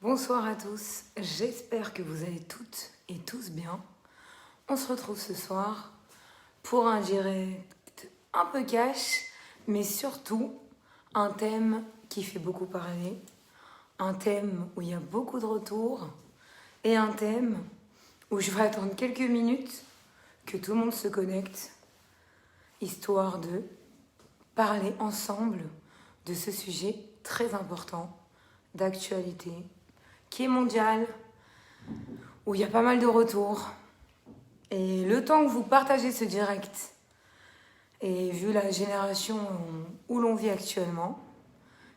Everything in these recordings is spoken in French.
Bonsoir à tous, j'espère que vous allez toutes et tous bien. On se retrouve ce soir pour un direct un peu cash, mais surtout un thème qui fait beaucoup parler, un thème où il y a beaucoup de retours et un thème où je vais attendre quelques minutes que tout le monde se connecte, histoire de parler ensemble de ce sujet très important d'actualité qui est mondial, où il y a pas mal de retours. Et le temps que vous partagez ce direct, et vu la génération où l'on vit actuellement,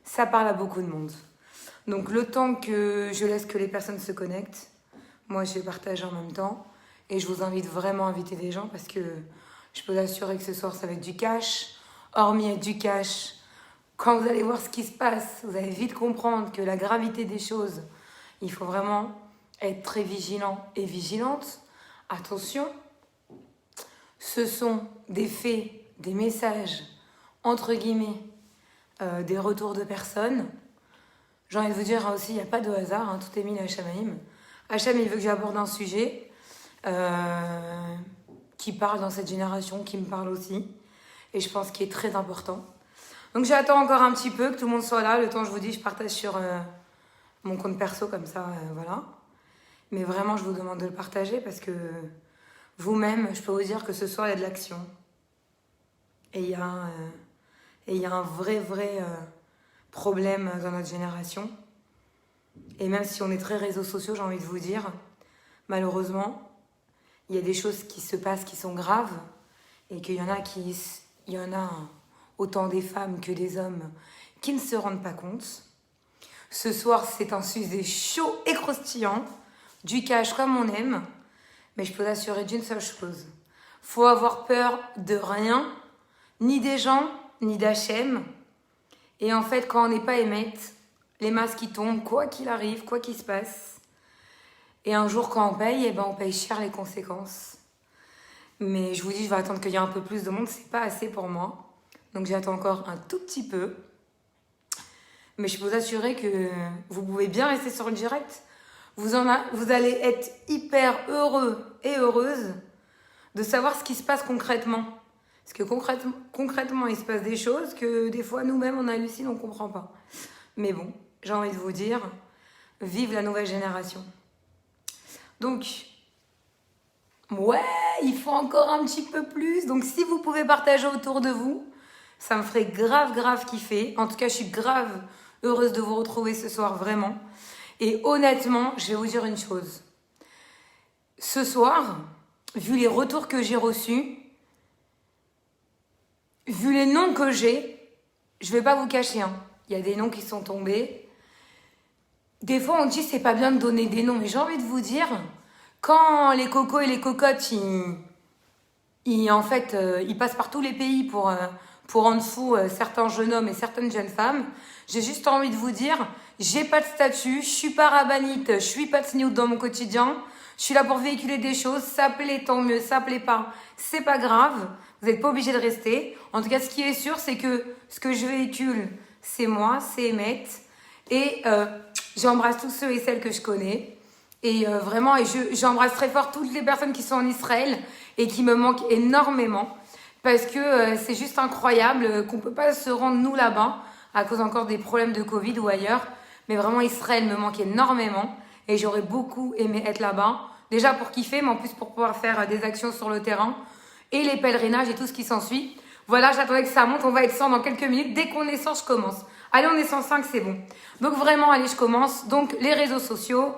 ça parle à beaucoup de monde. Donc le temps que je laisse que les personnes se connectent, moi je vais partager en même temps. Et je vous invite vraiment à inviter des gens parce que je peux vous assurer que ce soir ça va être du cash. Hormis être du cash, quand vous allez voir ce qui se passe, vous allez vite comprendre que la gravité des choses, il faut vraiment être très vigilant et vigilante. Attention, ce sont des faits, des messages, entre guillemets, des retours de personnes. J'ai envie de vous dire aussi, il n'y a pas de hasard, hein, tout est mis à Hacham. Hacham, il veut que j'aborde un sujet qui parle dans cette génération, qui me parle aussi, et je pense qu'il est très important. Donc j'attends encore un petit peu que tout le monde soit là. Le temps, je vous dis, je partage sur mon compte perso comme ça, voilà. Mais vraiment, je vous demande de le partager parce que vous-même, je peux vous dire que ce soir, il y a de l'action. Et il y a un vrai problème dans notre génération. Et même si on est très réseaux sociaux, j'ai envie de vous dire, malheureusement, il y a des choses qui se passent qui sont graves et qu'il y en a autant des femmes que des hommes qui ne se rendent pas compte. Ce soir, c'est un sujet chaud et croustillant, du cash comme on aime, mais je peux vous assurer d'une seule chose. Faut avoir peur de rien, ni des gens, ni d'H&M. Et en fait, quand on n'est pas émette, les masques qui tombent, quoi qu'il arrive, quoi qu'il se passe. Et un jour, quand on paye, eh ben, on paye cher les conséquences. Mais je vous dis, je vais attendre qu'il y ait un peu plus de monde, c'est pas assez pour moi. Donc j'attends encore un tout petit peu. Mais je peux vous assurer que vous pouvez bien rester sur le direct. Vous allez être hyper heureux et heureuse de savoir ce qui se passe concrètement. Parce que concrètement, il se passe des choses que des fois, nous-mêmes, on hallucine, on ne comprend pas. Mais bon, j'ai envie de vous dire, vive la nouvelle génération. Donc, ouais, il faut encore un petit peu plus. Donc, si vous pouvez partager autour de vous, ça me ferait grave kiffer. En tout cas, je suis grave heureuse de vous retrouver ce soir, vraiment. Et honnêtement, je vais vous dire une chose. Ce soir, vu les retours que j'ai reçus, vu les noms que j'ai, je vais pas vous cacher, hein. Il y a des noms qui sont tombés. Des fois, on dit c'est pas bien de donner des noms, mais j'ai envie de vous dire, quand les cocos et les cocottes, ils passent par tous les pays pour en dessous certains jeunes hommes et certaines jeunes femmes, j'ai juste envie de vous dire, j'ai pas de statut, je suis pas rabbinite, je suis pas tsniout dans mon quotidien, je suis là pour véhiculer des choses, ça plaît tant mieux, ça plaît pas, c'est pas grave, vous n'êtes pas obligé de rester. En tout cas, ce qui est sûr, c'est que ce que je véhicule, c'est moi, c'est Emmett, et j'embrasse tous ceux et celles que je connais, et vraiment, j'embrasse très fort toutes les personnes qui sont en Israël et qui me manquent énormément, parce que c'est juste incroyable qu'on peut pas se rendre nous là-bas à cause encore des problèmes de Covid ou ailleurs. Mais vraiment, Israël me manque énormément et j'aurais beaucoup aimé être là-bas. Déjà pour kiffer, mais en plus pour pouvoir faire des actions sur le terrain et les pèlerinages et tout ce qui s'ensuit. Voilà, j'attendais que ça monte. On va être 100 dans quelques minutes. Dès qu'on est 100, je commence. Allez, on est 105, c'est bon. Donc vraiment, allez, je commence. Donc les réseaux sociaux,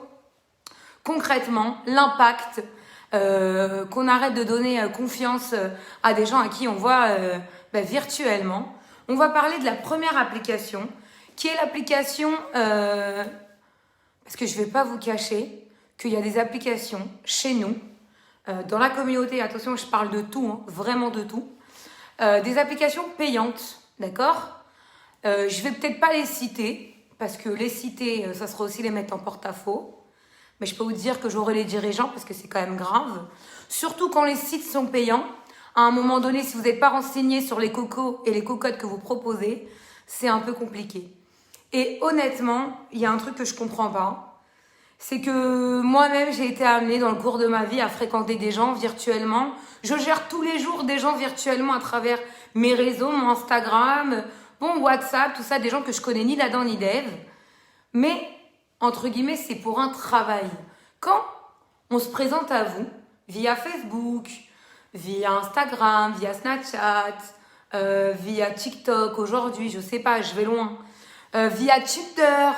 concrètement, l'impact, qu'on arrête de donner confiance à des gens à qui on voit virtuellement. On va parler de la première application, qui est l'application, parce que je ne vais pas vous cacher qu'il y a des applications chez nous, dans la communauté, attention, je parle de tout, hein, vraiment de tout, des applications payantes, d'accord ? Je vais peut-être pas les citer, parce que les citer, ça sera aussi les mettre en porte-à-faux. Mais je peux vous dire que j'aurai les dirigeants parce que c'est quand même grave. Surtout quand les sites sont payants. À un moment donné, si vous n'êtes pas renseigné sur les cocos et les cocottes que vous proposez, c'est un peu compliqué. Et honnêtement, il y a un truc que je comprends pas. c'est que moi-même, j'ai été amenée dans le cours de ma vie à fréquenter des gens virtuellement. Je gère tous les jours des gens virtuellement à travers mes réseaux, mon Instagram, bon, WhatsApp, tout ça, des gens que je connais ni là-dedans ni d'Ève. Mais, entre guillemets, c'est pour un travail. Quand on se présente à vous via Facebook, via Instagram, via Snapchat, via TikTok aujourd'hui, je sais pas, je vais loin, via Tinder,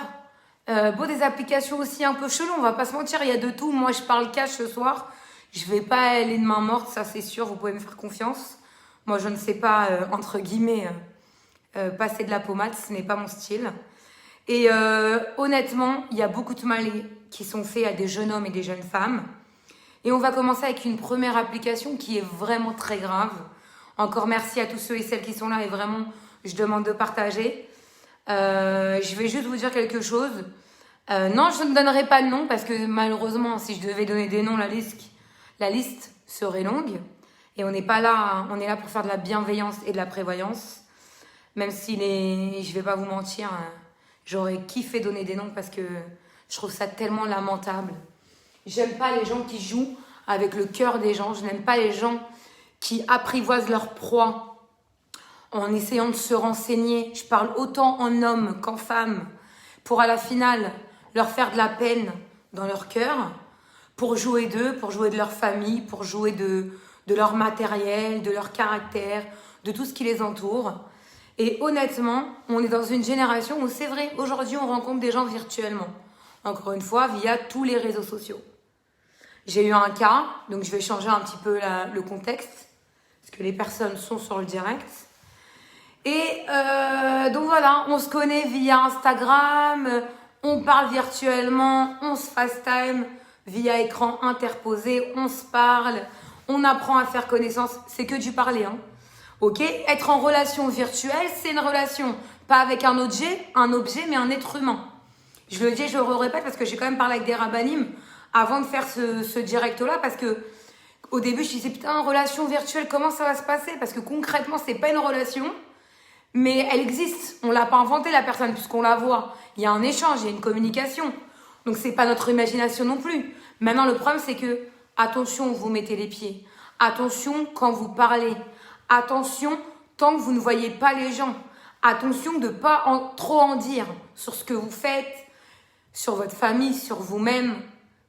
bon, des applications aussi un peu cheloues, on va pas se mentir, il y a de tout. Moi, je parle cash ce soir, je vais pas aller de main morte, ça c'est sûr, vous pouvez me faire confiance. Moi, je ne sais pas, entre guillemets, passer de la pommade, ce n'est pas mon style. Et honnêtement, il y a beaucoup de mal qui sont faits à des jeunes hommes et des jeunes femmes. Et on va commencer avec une première application qui est vraiment très grave. Encore merci à tous ceux et celles qui sont là et vraiment, je demande de partager. Je vais juste vous dire quelque chose. Non, je ne donnerai pas de nom parce que malheureusement, si je devais donner des noms, la liste serait longue. Et on n'est pas là, on est là pour faire de la bienveillance et de la prévoyance. Même si je vais pas vous mentir, j'aurais kiffé donner des noms parce que je trouve ça tellement lamentable. J'aime pas les gens qui jouent avec le cœur des gens. Je n'aime pas les gens qui apprivoisent leur proie en essayant de se renseigner. Je parle autant en homme qu'en femme pour à la finale leur faire de la peine dans leur cœur, pour jouer d'eux, pour jouer de leur famille, pour jouer de leur matériel, de leur caractère, de tout ce qui les entoure. Et honnêtement, on est dans une génération où c'est vrai, aujourd'hui on rencontre des gens virtuellement. Encore une fois, via tous les réseaux sociaux. J'ai eu un cas, donc je vais changer un petit peu le contexte, parce que les personnes sont sur le direct. Et donc voilà, on se connaît via Instagram, on parle virtuellement, on se FaceTime via écran interposé, on se parle, on apprend à faire connaissance, c'est que du parler, hein. Ok, être en relation virtuelle, c'est une relation, pas avec un objet, mais un être humain. Je le dis, je le répète parce que j'ai quand même parlé avec des rabbinim avant de faire ce direct-là, parce que au début, je disais, putain, relation virtuelle, comment ça va se passer? Parce que concrètement, c'est pas une relation, mais elle existe. On l'a pas inventée, la personne, puisqu'on la voit. Il y a un échange, il y a une communication. Donc, c'est pas notre imagination non plus. Maintenant, le problème, c'est que, attention où vous mettez les pieds. Attention quand vous parlez. Attention tant que vous ne voyez pas les gens. Attention de ne pas trop en dire sur ce que vous faites, sur votre famille, sur vous-même.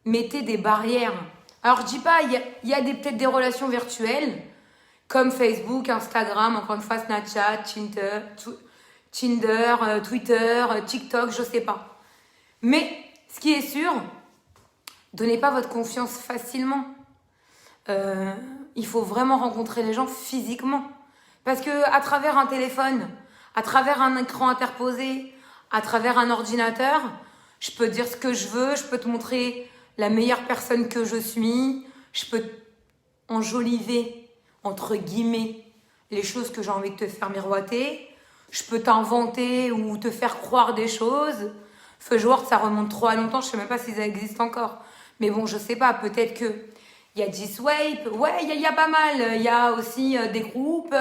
Mettez des barrières. Alors, je dis pas, il y a peut-être des relations virtuelles, comme Facebook, Instagram, encore une fois, Snapchat, Tinder, Twitter, TikTok, je sais pas. Mais, ce qui est sûr, donnez pas votre confiance facilement. Il faut vraiment rencontrer les gens physiquement. Parce que à travers un téléphone, à travers un écran interposé, à travers un ordinateur, je peux dire ce que je veux, je peux te montrer la meilleure personne que je suis, je peux enjoliver, entre guillemets, les choses que j'ai envie de te faire miroiter, je peux t'inventer ou te faire croire des choses. Feugeworth, ça remonte trop à longtemps, je sais même pas si ça existe encore. Mais bon, je sais pas, peut-être que il y a G-Swipe, ouais, il y a pas mal. Il y a aussi des groupes,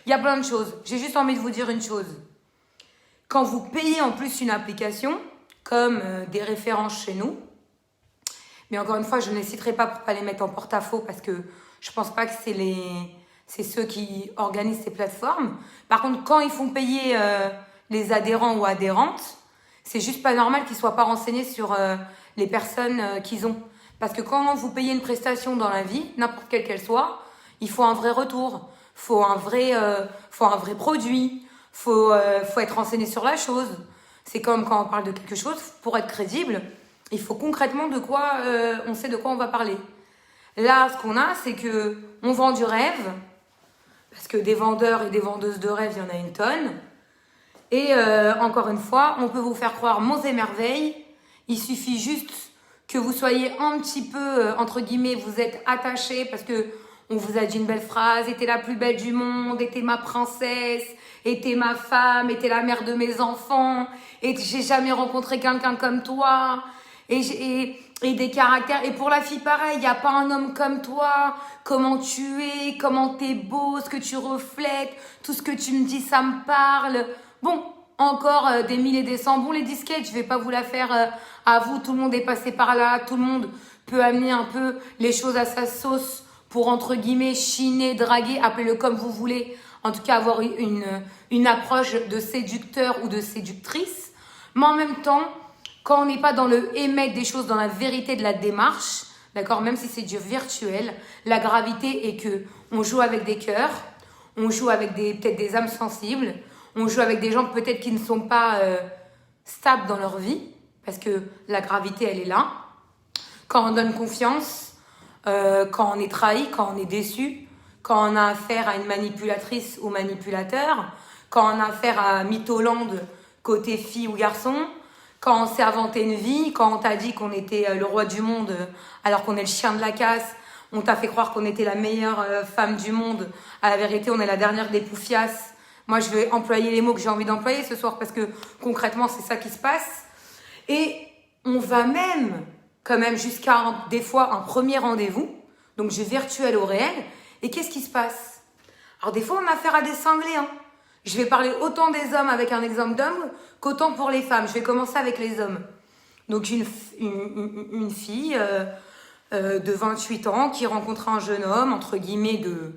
il y a plein de choses. J'ai juste envie de vous dire une chose. Quand vous payez en plus une application, comme des références chez nous, mais encore une fois, je ne les citerai pas pour pas les mettre en porte-à-faux parce que je pense pas que c'est ceux qui organisent ces plateformes. Par contre, quand ils font payer les adhérents ou adhérentes, c'est juste pas normal qu'ils soient pas renseignés sur les personnes qu'ils ont. Parce que quand vous payez une prestation dans la vie, n'importe quelle qu'elle soit, il faut un vrai retour, faut un vrai produit, faut être renseigné sur la chose. C'est comme quand on parle de quelque chose, pour être crédible, il faut concrètement on sait de quoi on va parler. Là, ce qu'on a, c'est que on vend du rêve, parce que des vendeurs et des vendeuses de rêve, il y en a une tonne. Et encore une fois, on peut vous faire croire monts et merveilles. Il suffit juste que vous soyez un petit peu, entre guillemets, vous êtes attaché parce que on vous a dit une belle phrase, « t'es la plus belle du monde, et t'es ma princesse, et t'es ma femme, et t'es la mère de mes enfants, et j'ai jamais rencontré quelqu'un comme toi, et des caractères. Et pour la fille, pareil, il n'y a pas un homme comme toi, comment tu es, comment t'es beau, ce que tu reflètes, tout ce que tu me dis, ça me parle. » Bon, encore des mille et des cents. Bon, les disquettes, je vais pas vous la faire à vous. Tout le monde est passé par là. Tout le monde peut amener un peu les choses à sa sauce pour, entre guillemets, chiner, draguer, appelez-le comme vous voulez. En tout cas, avoir une approche de séducteur ou de séductrice. Mais en même temps, quand on n'est pas dans le émettre des choses, dans la vérité de la démarche, d'accord, même si c'est du virtuel, la gravité est que on joue avec des cœurs, on joue avec peut-être des âmes sensibles, on joue avec des gens peut-être qui ne sont pas stables dans leur vie, parce que la gravité, elle est là. Quand on donne confiance, quand on est trahi, quand on est déçu, quand on a affaire à une manipulatrice ou manipulateur, quand on a affaire à Mytholand côté fille ou garçon, quand on s'est inventé une vie, quand on t'a dit qu'on était le roi du monde alors qu'on est le chien de la casse, on t'a fait croire qu'on était la meilleure femme du monde. À la vérité, on est la dernière des poufiasses. Moi, je vais employer les mots que j'ai envie d'employer ce soir parce que concrètement, c'est ça qui se passe. Et on va même, quand même, jusqu'à des fois un premier rendez-vous, donc du virtuel au réel. Et qu'est-ce qui se passe? Alors des fois, on a affaire à des cinglés. Je vais parler autant des hommes avec un exemple d'homme qu'autant pour les femmes. Je vais commencer avec les hommes. Donc une fille de 28 ans qui rencontre un jeune homme, entre guillemets, de,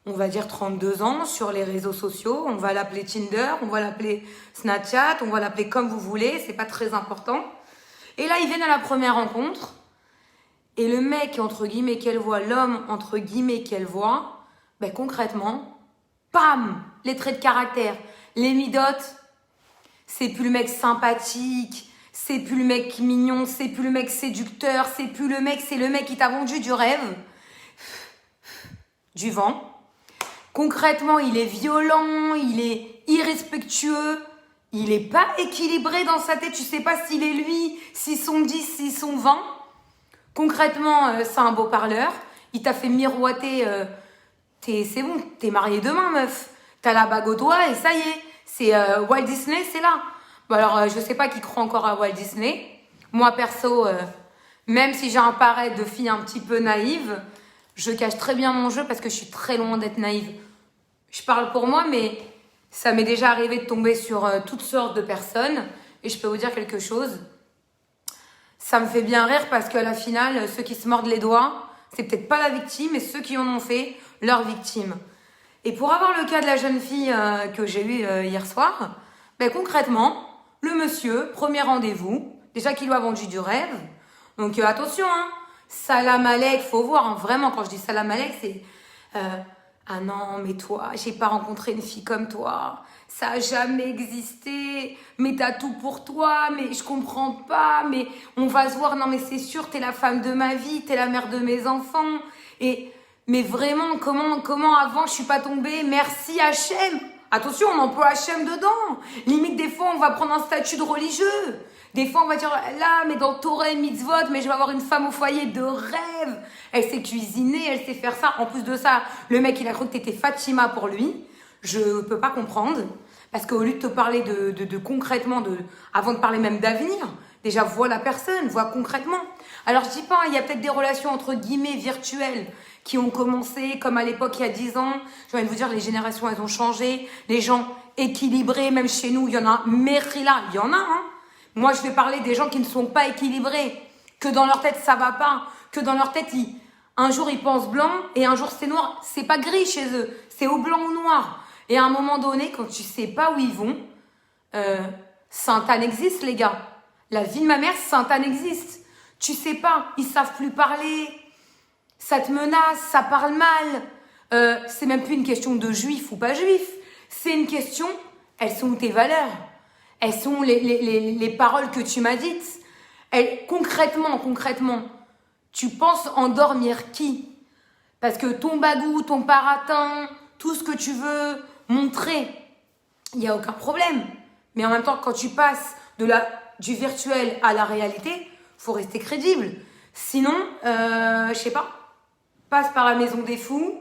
on va dire, 32 ans sur les réseaux sociaux. On va l'appeler Tinder, on va l'appeler Snapchat, on va l'appeler comme vous voulez, c'est pas très important. Et là, ils viennent à la première rencontre. Et le mec, entre guillemets, qu'elle voit, l'homme, entre guillemets, qu'elle voit, ben concrètement, pam, les traits de caractère, les midotes, c'est plus le mec sympathique, c'est plus le mec mignon, c'est plus le mec séducteur, c'est plus le mec, c'est le mec qui t'a vendu du rêve, du vent. Concrètement, il est violent, il est irrespectueux, il est pas équilibré dans sa tête, tu sais pas s'il est lui, s'ils sont 10, s'ils sont 20. Concrètement, c'est un beau parleur. Il t'a fait miroiter. C'est bon, t'es marié demain, meuf. T'as la bague au doigt et ça y est. C'est Walt Disney, c'est là. Bon alors, je sais pas qui croit encore à Walt Disney. Moi, perso, même si j'ai un paraître de fille un petit peu naïve, je cache très bien mon jeu parce que je suis très loin d'être naïve. Je parle pour moi, mais ça m'est déjà arrivé de tomber sur toutes sortes de personnes. Et je peux vous dire quelque chose. Ça me fait bien rire parce qu'à la finale, ceux qui se mordent les doigts, c'est peut-être pas la victime, mais ceux qui en ont fait leur victime. Et pour avoir le cas de la jeune fille que j'ai eue hier soir, ben concrètement, le monsieur, premier rendez-vous, déjà qu'il lui a vendu du rêve. Donc attention, salam alek, faut voir, vraiment quand je dis salam alek, c'est ah non, mais toi, j'ai pas rencontré une fille comme toi. Ça a jamais existé. Mais t'as tout pour toi. Mais je comprends pas. Mais on va se voir. Non, mais c'est sûr, t'es la femme de ma vie. T'es la mère de mes enfants. Mais vraiment, comment avant je suis pas tombée? Merci H&M. Attention, on emploie H&M dedans. Limite, des fois, on va prendre un statut de religieux. Des fois, on va dire, là, mais dans Torah mitzvot, mais je vais avoir une femme au foyer de rêve. Elle sait cuisiner, elle sait faire ça. En plus de ça, le mec, il a cru que t'étais Fatima pour lui. Je peux pas comprendre. Parce qu'au lieu de te parler de concrètement, avant de parler même d'avenir, déjà, vois la personne, vois concrètement. Alors, je dis pas, il y a peut-être des relations, entre guillemets, virtuelles qui ont commencé, comme à l'époque, il y a 10 ans. J'ai envie de vous dire, les générations, elles ont changé. Les gens équilibrés, même chez nous, il y en a, Merila, il y en a, Moi, je vais parler des gens qui ne sont pas équilibrés, que dans leur tête, ça va pas, que dans leur tête, un jour, ils pensent blanc et un jour, c'est noir. C'est pas gris chez eux, c'est au blanc ou noir. Et à un moment donné, quand tu sais pas où ils vont, Sainte-Anne existe, les gars. La vie de ma mère, Sainte-Anne existe. Tu sais pas, ils savent plus parler, ça te menace, ça parle mal. C'est même plus une question de juif ou pas juif. C'est une question, elles sont où tes valeurs? Elles sont les paroles que tu m'as dites. Concrètement, tu penses endormir qui? Parce que ton bagou, ton paratin, tout ce que tu veux montrer, il n'y a aucun problème. Mais en même temps, quand tu passes du virtuel à la réalité, faut rester crédible. Sinon, je sais pas, passe par la maison des fous,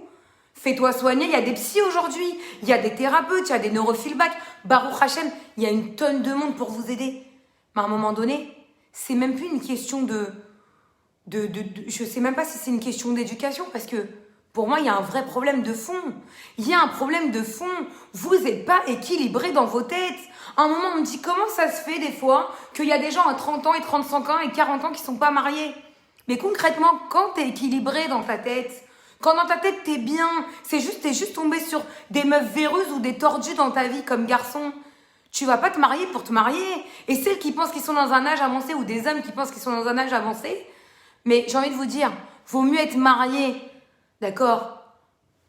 fais-toi soigner. Il y a des psys aujourd'hui, il y a des thérapeutes, il y a des neurofeedback. Baruch Hashem, il y a une tonne de monde pour vous aider. Mais à un moment donné, c'est même plus une question je sais même pas si c'est une question d'éducation, parce que pour moi, il y a un vrai problème de fond. Il y a un problème de fond. Vous n'êtes pas équilibré dans vos têtes. À un moment, on me dit comment ça se fait des fois qu'il y a des gens à 30 ans et 35 ans et 40 ans qui sont pas mariés. Mais concrètement, quand t'es équilibré dans ta tête, quand dans ta tête t'es bien, t'es juste tombé sur des meufs véreuses ou des tordus dans ta vie comme garçon, tu vas pas te marier pour te marier. Et celles qui pensent qu'ils sont dans un âge avancé ou des hommes qui pensent qu'ils sont dans un âge avancé, mais j'ai envie de vous dire, vaut mieux être marié, d'accord,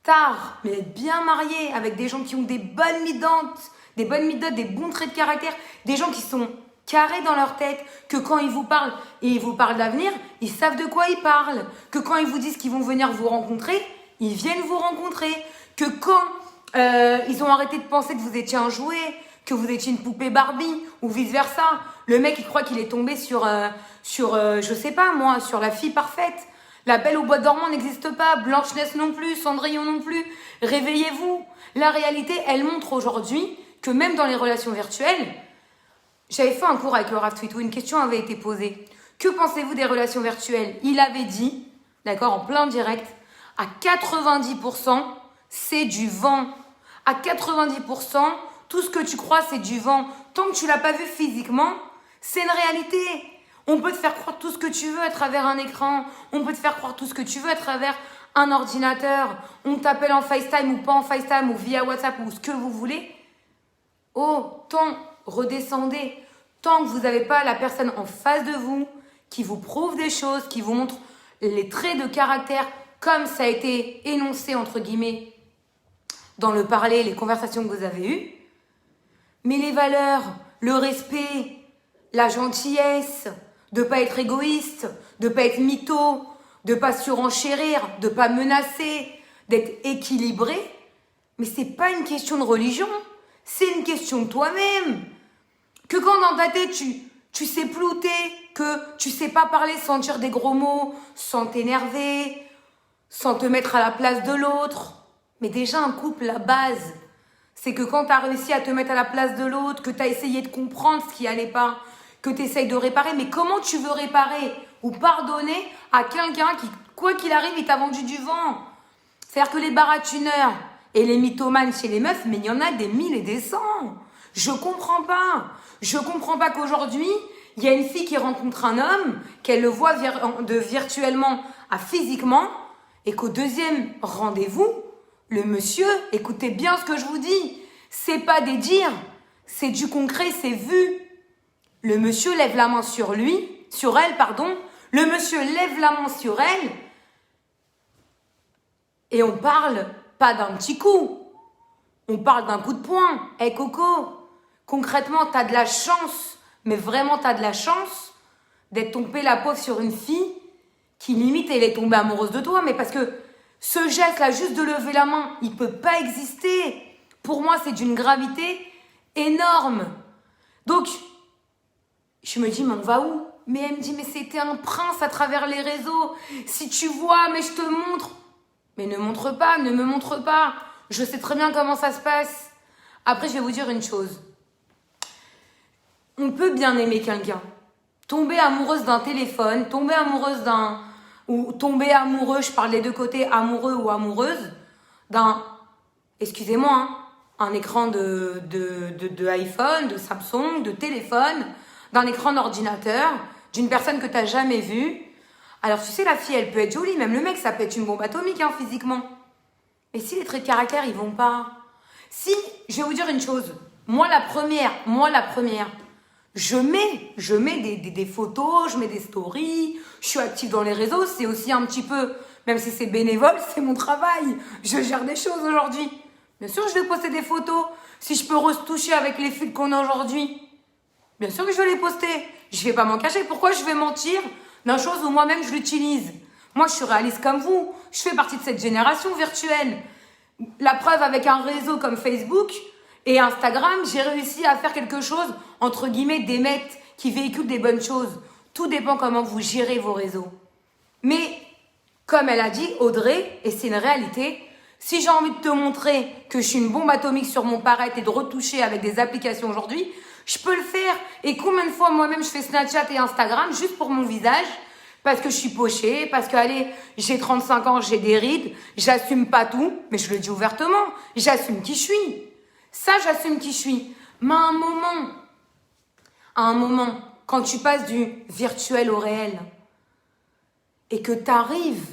tard, mais être bien marié avec des gens qui ont des bonnes midotes, des bons traits de caractère, des gens qui sont carrés dans leur tête, que quand ils vous parlent, et ils vous parlent d'avenir, ils savent de quoi ils parlent, que quand ils vous disent qu'ils vont venir vous rencontrer, ils viennent vous rencontrer, que quand ils ont arrêté de penser que vous étiez un jouet, que vous étiez une poupée Barbie, ou vice-versa, le mec il croit qu'il est tombé sur je sais pas moi, sur la fille parfaite. La Belle au bois dormant n'existe pas, Blanche-Neige non plus, Cendrillon non plus. Réveillez-vous. La réalité, elle montre aujourd'hui que même dans les relations virtuelles, j'avais fait un cours avec Laura Tweet où une question avait été posée. Que pensez-vous des relations virtuelles? Il avait dit, d'accord, en plein direct, à 90%, c'est du vent. À 90%, tout ce que tu crois, c'est du vent. Tant que tu l'as pas vu physiquement, c'est une réalité. On peut te faire croire tout ce que tu veux à travers un écran. On peut te faire croire tout ce que tu veux à travers un ordinateur. On t'appelle en FaceTime ou pas en FaceTime ou via WhatsApp ou ce que vous voulez. Oh, tant redescendez. Tant que vous n'avez pas la personne en face de vous qui vous prouve des choses, qui vous montre les traits de caractère comme ça a été énoncé entre guillemets dans le parler, les conversations que vous avez eues. Mais les valeurs, le respect, la gentillesse, de pas être égoïste, de pas être mytho, de pas surenchérir, de pas menacer, d'être équilibré. Mais c'est pas une question de religion, c'est une question de toi-même. Que quand dans ta tête tu sais plus où t'es, que tu sais pas parler sans dire des gros mots, sans t'énerver, sans te mettre à la place de l'autre. Mais déjà un couple, la base, c'est que quand tu as réussi à te mettre à la place de l'autre, que tu as essayé de comprendre ce qui allait pas, que tu essayes de réparer, mais comment tu veux réparer ou pardonner à quelqu'un qui, quoi qu'il arrive, il t'a vendu du vent? C'est-à-dire que les baratuneurs et les mythomanes chez les meufs, mais il y en a des 1000 et des 100. Je comprends pas. Je comprends pas qu'aujourd'hui, il y a une fille qui rencontre un homme, qu'elle le voit de virtuellement à physiquement, et qu'au deuxième rendez-vous, le monsieur, écoutez bien ce que je vous dis, c'est pas des dires, c'est du concret, c'est vu. Le monsieur lève la main sur elle, pardon. Le monsieur lève la main sur elle. Et on parle pas d'un petit coup. On parle d'un coup de poing. Hey Coco, concrètement, t'as de la chance, mais vraiment t'as de la chance d'être tombée la pauvre sur une fille qui limite elle est tombée amoureuse de toi, mais parce que ce geste-là, juste de lever la main, il peut pas exister. Pour moi, c'est d'une gravité énorme. Donc, je me dis, mais on va où? Mais elle me dit, mais c'était un prince à travers les réseaux. Si tu vois, mais je te montre. Mais ne montre pas, ne me montre pas. Je sais très bien comment ça se passe. Après, je vais vous dire une chose. On peut bien aimer quelqu'un. Tomber amoureuse d'un téléphone, tomber amoureuse ou tomber amoureux, je parle des deux côtés, amoureux ou amoureuse, excusez-moi, hein, un écran de iPhone, de Samsung, de téléphone, d'un écran d'ordinateur, d'une personne que tu n'as jamais vue. Alors tu sais, la fille, elle peut être jolie, même le mec, ça peut être une bombe atomique, hein, physiquement. Mais si les traits de caractère, ils vont pas. Si, je vais vous dire une chose, moi la première, je mets des photos, je mets des stories, je suis active dans les réseaux, c'est aussi un petit peu, même si c'est bénévole, c'est mon travail. Je gère des choses aujourd'hui. Bien sûr, je vais poster des photos. Si je peux retoucher avec les fils qu'on a aujourd'hui, bien sûr que je vais les poster. Je vais pas m'en cacher. Pourquoi je vais mentir d'une chose où moi-même je l'utilise? Moi, je suis réaliste comme vous. Je fais partie de cette génération virtuelle. La preuve, avec un réseau comme Facebook et Instagram, j'ai réussi à faire quelque chose, entre guillemets, d'émettre, qui véhicule des bonnes choses. Tout dépend comment vous gérez vos réseaux. Mais, comme elle a dit, Audrey, et c'est une réalité, si j'ai envie de te montrer que je suis une bombe atomique sur mon paraître et de retoucher avec des applications aujourd'hui, je peux le faire. Et combien de fois moi-même je fais Snapchat et Instagram juste pour mon visage, parce que je suis pochée, parce que, allez, j'ai 35 ans, j'ai des rides, j'assume pas tout, mais je le dis ouvertement, j'assume qui je suis. Ça, j'assume qui je suis. Mais à un moment, quand tu passes du virtuel au réel et que tu arrives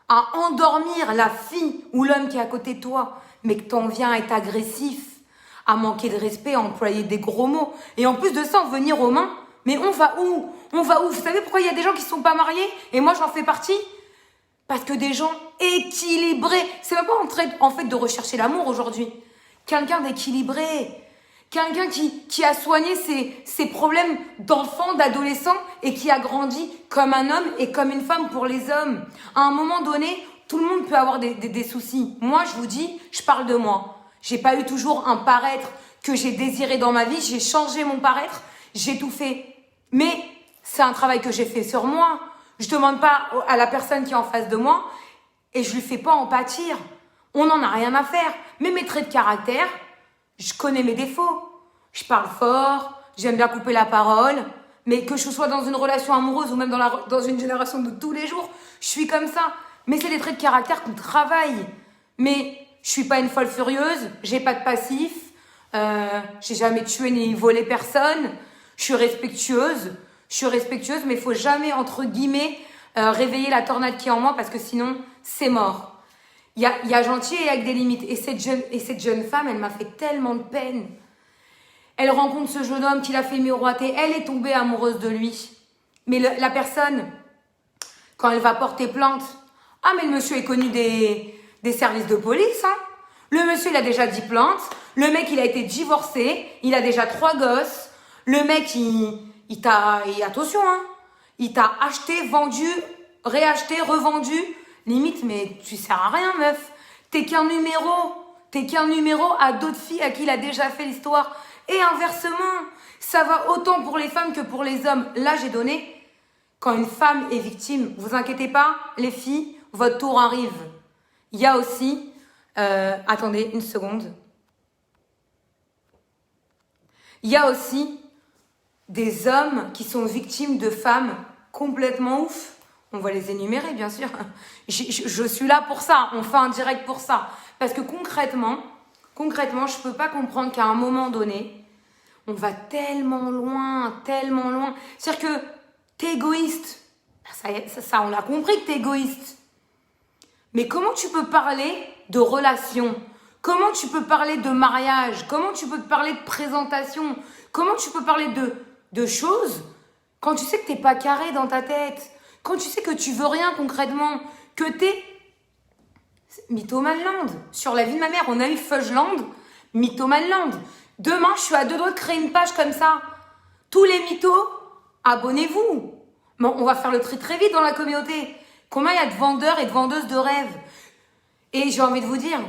à endormir la fille ou l'homme qui est à côté de toi, mais que t'en viens à être agressif, à manquer de respect, à employer des gros mots, et en plus de ça, en venir aux mains, mais on va où? On va où? Vous savez pourquoi il y a des gens qui ne sont pas mariés? Et moi, j'en fais partie? Parce que des gens équilibrés, c'est même pas en fait de rechercher l'amour aujourd'hui. Quelqu'un d'équilibré, quelqu'un qui a soigné ses problèmes d'enfant, d'adolescent et qui a grandi comme un homme et comme une femme pour les hommes. À un moment donné, tout le monde peut avoir des soucis. Moi, je vous dis, je parle de moi. J'ai pas eu toujours un paraître que j'ai désiré dans ma vie. J'ai changé mon paraître, j'ai tout fait. Mais c'est un travail que j'ai fait sur moi. Je demande pas à la personne qui est en face de moi et je lui fais pas en pâtir. On n'en a rien à faire. Mais mes traits de caractère, je connais mes défauts. Je parle fort, j'aime bien couper la parole. Mais que je sois dans une relation amoureuse ou même dans une génération de tous les jours, je suis comme ça. Mais c'est des traits de caractère qu'on travaille. Mais je suis pas une folle furieuse, j'ai pas de passif, j'ai jamais tué ni volé personne. Je suis respectueuse, mais il faut jamais, entre guillemets, réveiller la tornade qui est en moi parce que sinon, c'est mort. Il y a gentil et avec des limites. Et cette jeune femme, elle m'a fait tellement de peine. Elle rencontre ce jeune homme qui l'a fait miroiter. Elle est tombée amoureuse de lui. Mais la personne, quand elle va porter plainte, ah mais le monsieur est connu des services de police, hein. Le monsieur, il a déjà 10 plaintes. Le mec, il a été divorcé. Il a déjà 3 gosses. Le mec, attention, hein. Il t'a acheté, vendu, réacheté, revendu. Limite, mais tu sers à rien, meuf. T'es qu'un numéro à d'autres filles à qui il a déjà fait l'histoire. Et inversement, ça va autant pour les femmes que pour les hommes. Là, j'ai donné. Quand une femme est victime, vous inquiétez pas, les filles, votre tour arrive. Il y a aussi, attendez une seconde. Il y a aussi des hommes qui sont victimes de femmes complètement ouf. On va les énumérer, bien sûr. Je suis là pour ça. On fait un direct pour ça. Parce que concrètement, je peux pas comprendre qu'à un moment donné, on va tellement loin. C'est-à-dire que t'es égoïste. Ça, on l'a compris que t'es égoïste. Mais comment tu peux parler de relation? Comment tu peux parler de mariage? Comment tu peux parler de présentation? Comment tu peux parler de choses quand tu sais que t'es pas carré dans ta tête? Quand tu sais que tu veux rien concrètement? Que t'es Mythomanland. Sur la vie de ma mère, on a eu Fudgeland, Mythomanland. Demain, je suis à 2 doigts de créer une page comme ça. Tous les mythos, abonnez-vous. Bon, on va faire le tri très vite dans la communauté. Combien il y a de vendeurs et de vendeuses de rêves? Et j'ai envie de vous dire,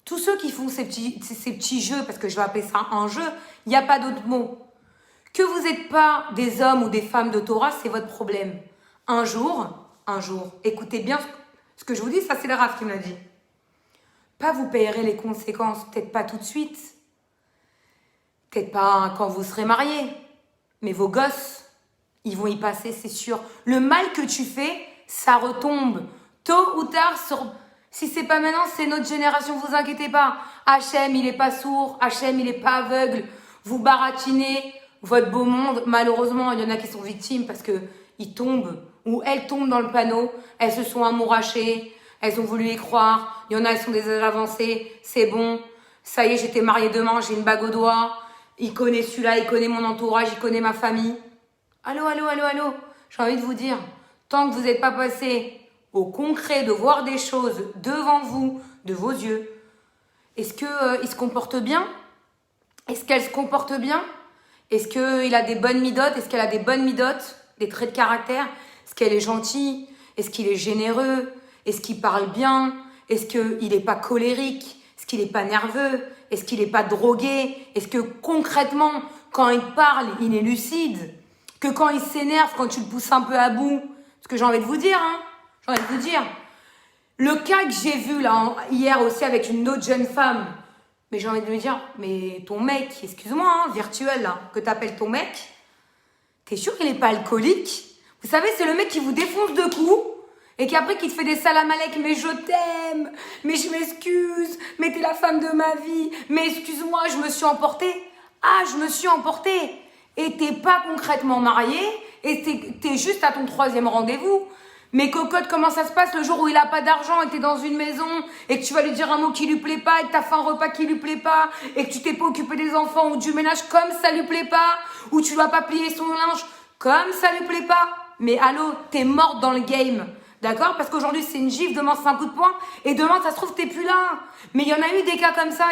tous ceux qui font ces petits jeux, parce que je vais appeler ça un jeu, il n'y a pas d'autre mot. Que vous n'êtes pas des hommes ou des femmes de Torah, c'est votre problème. Un jour, écoutez bien ce que je vous dis, ça c'est le Rav qui me l'a dit. Pas vous payerez les conséquences, peut-être pas tout de suite, peut-être pas quand vous serez mariés, mais vos gosses, ils vont y passer, c'est sûr. Le mal que tu fais, ça retombe. Tôt ou tard, si c'est pas maintenant, c'est notre génération, vous inquiétez pas. Hachem, il est pas sourd, Hachem, il est pas aveugle. Vous baratinez votre beau monde. Malheureusement, il y en a qui sont victimes parce que ils tombent ou elles tombent dans le panneau. Elles se sont amourachées, elles ont voulu y croire. Il y en a, elles sont des âges avancés. C'est bon. Ça y est, j'étais mariée demain, j'ai une bague au doigt. Il connaît celui-là, il connaît mon entourage, il connaît ma famille. Allô. J'ai envie de vous dire, tant que vous n'êtes pas passé au concret de voir des choses devant vous, de vos yeux, est-ce qu'il se comporte bien? Est-ce qu'elle se comporte bien? Est-ce qu'il a des bonnes midotes? Est-ce qu'elle a des bonnes midotes? Des traits de caractère? Est-ce qu'elle est gentille? Est-ce qu'il est généreux? Est-ce qu'il parle bien? Est-ce qu'il n'est pas colérique? Est-ce qu'il n'est pas nerveux? Est-ce qu'il n'est pas drogué? Est-ce que concrètement, quand il parle, il est lucide? Que quand il s'énerve, quand tu le pousses un peu à bout? Ce que j'ai envie de vous dire, hein. J'ai envie de vous dire. Le cas que j'ai vu là hier aussi avec une autre jeune femme, mais j'ai envie de lui dire, mais ton mec, excuse-moi, hein, virtuel là, que t'appelles ton mec, t'es sûr qu'il n'est pas alcoolique? Vous savez, c'est le mec qui vous défonce de coups et qui après qui te fait des salam alek, mais je t'aime, mais je m'excuse, mais t'es la femme de ma vie, mais excuse-moi, je me suis emportée. Ah, je me suis emportée. Et t'es pas concrètement marié et t'es juste à ton 3e rendez-vous. Mais cocotte, comment ça se passe le jour où il a pas d'argent et t'es dans une maison et que tu vas lui dire un mot qui lui plaît pas et que t'as fait un repas qui lui plaît pas et que tu t'es pas occupé des enfants ou du ménage comme ça lui plaît pas ou tu dois pas plier son linge comme ça lui plaît pas. Mais allô, t'es morte dans le game. D'accord? Parce qu'aujourd'hui c'est une gifle, demain c'est un coup de poing et demain ça se trouve t'es plus là. Mais il y en a eu des cas comme ça.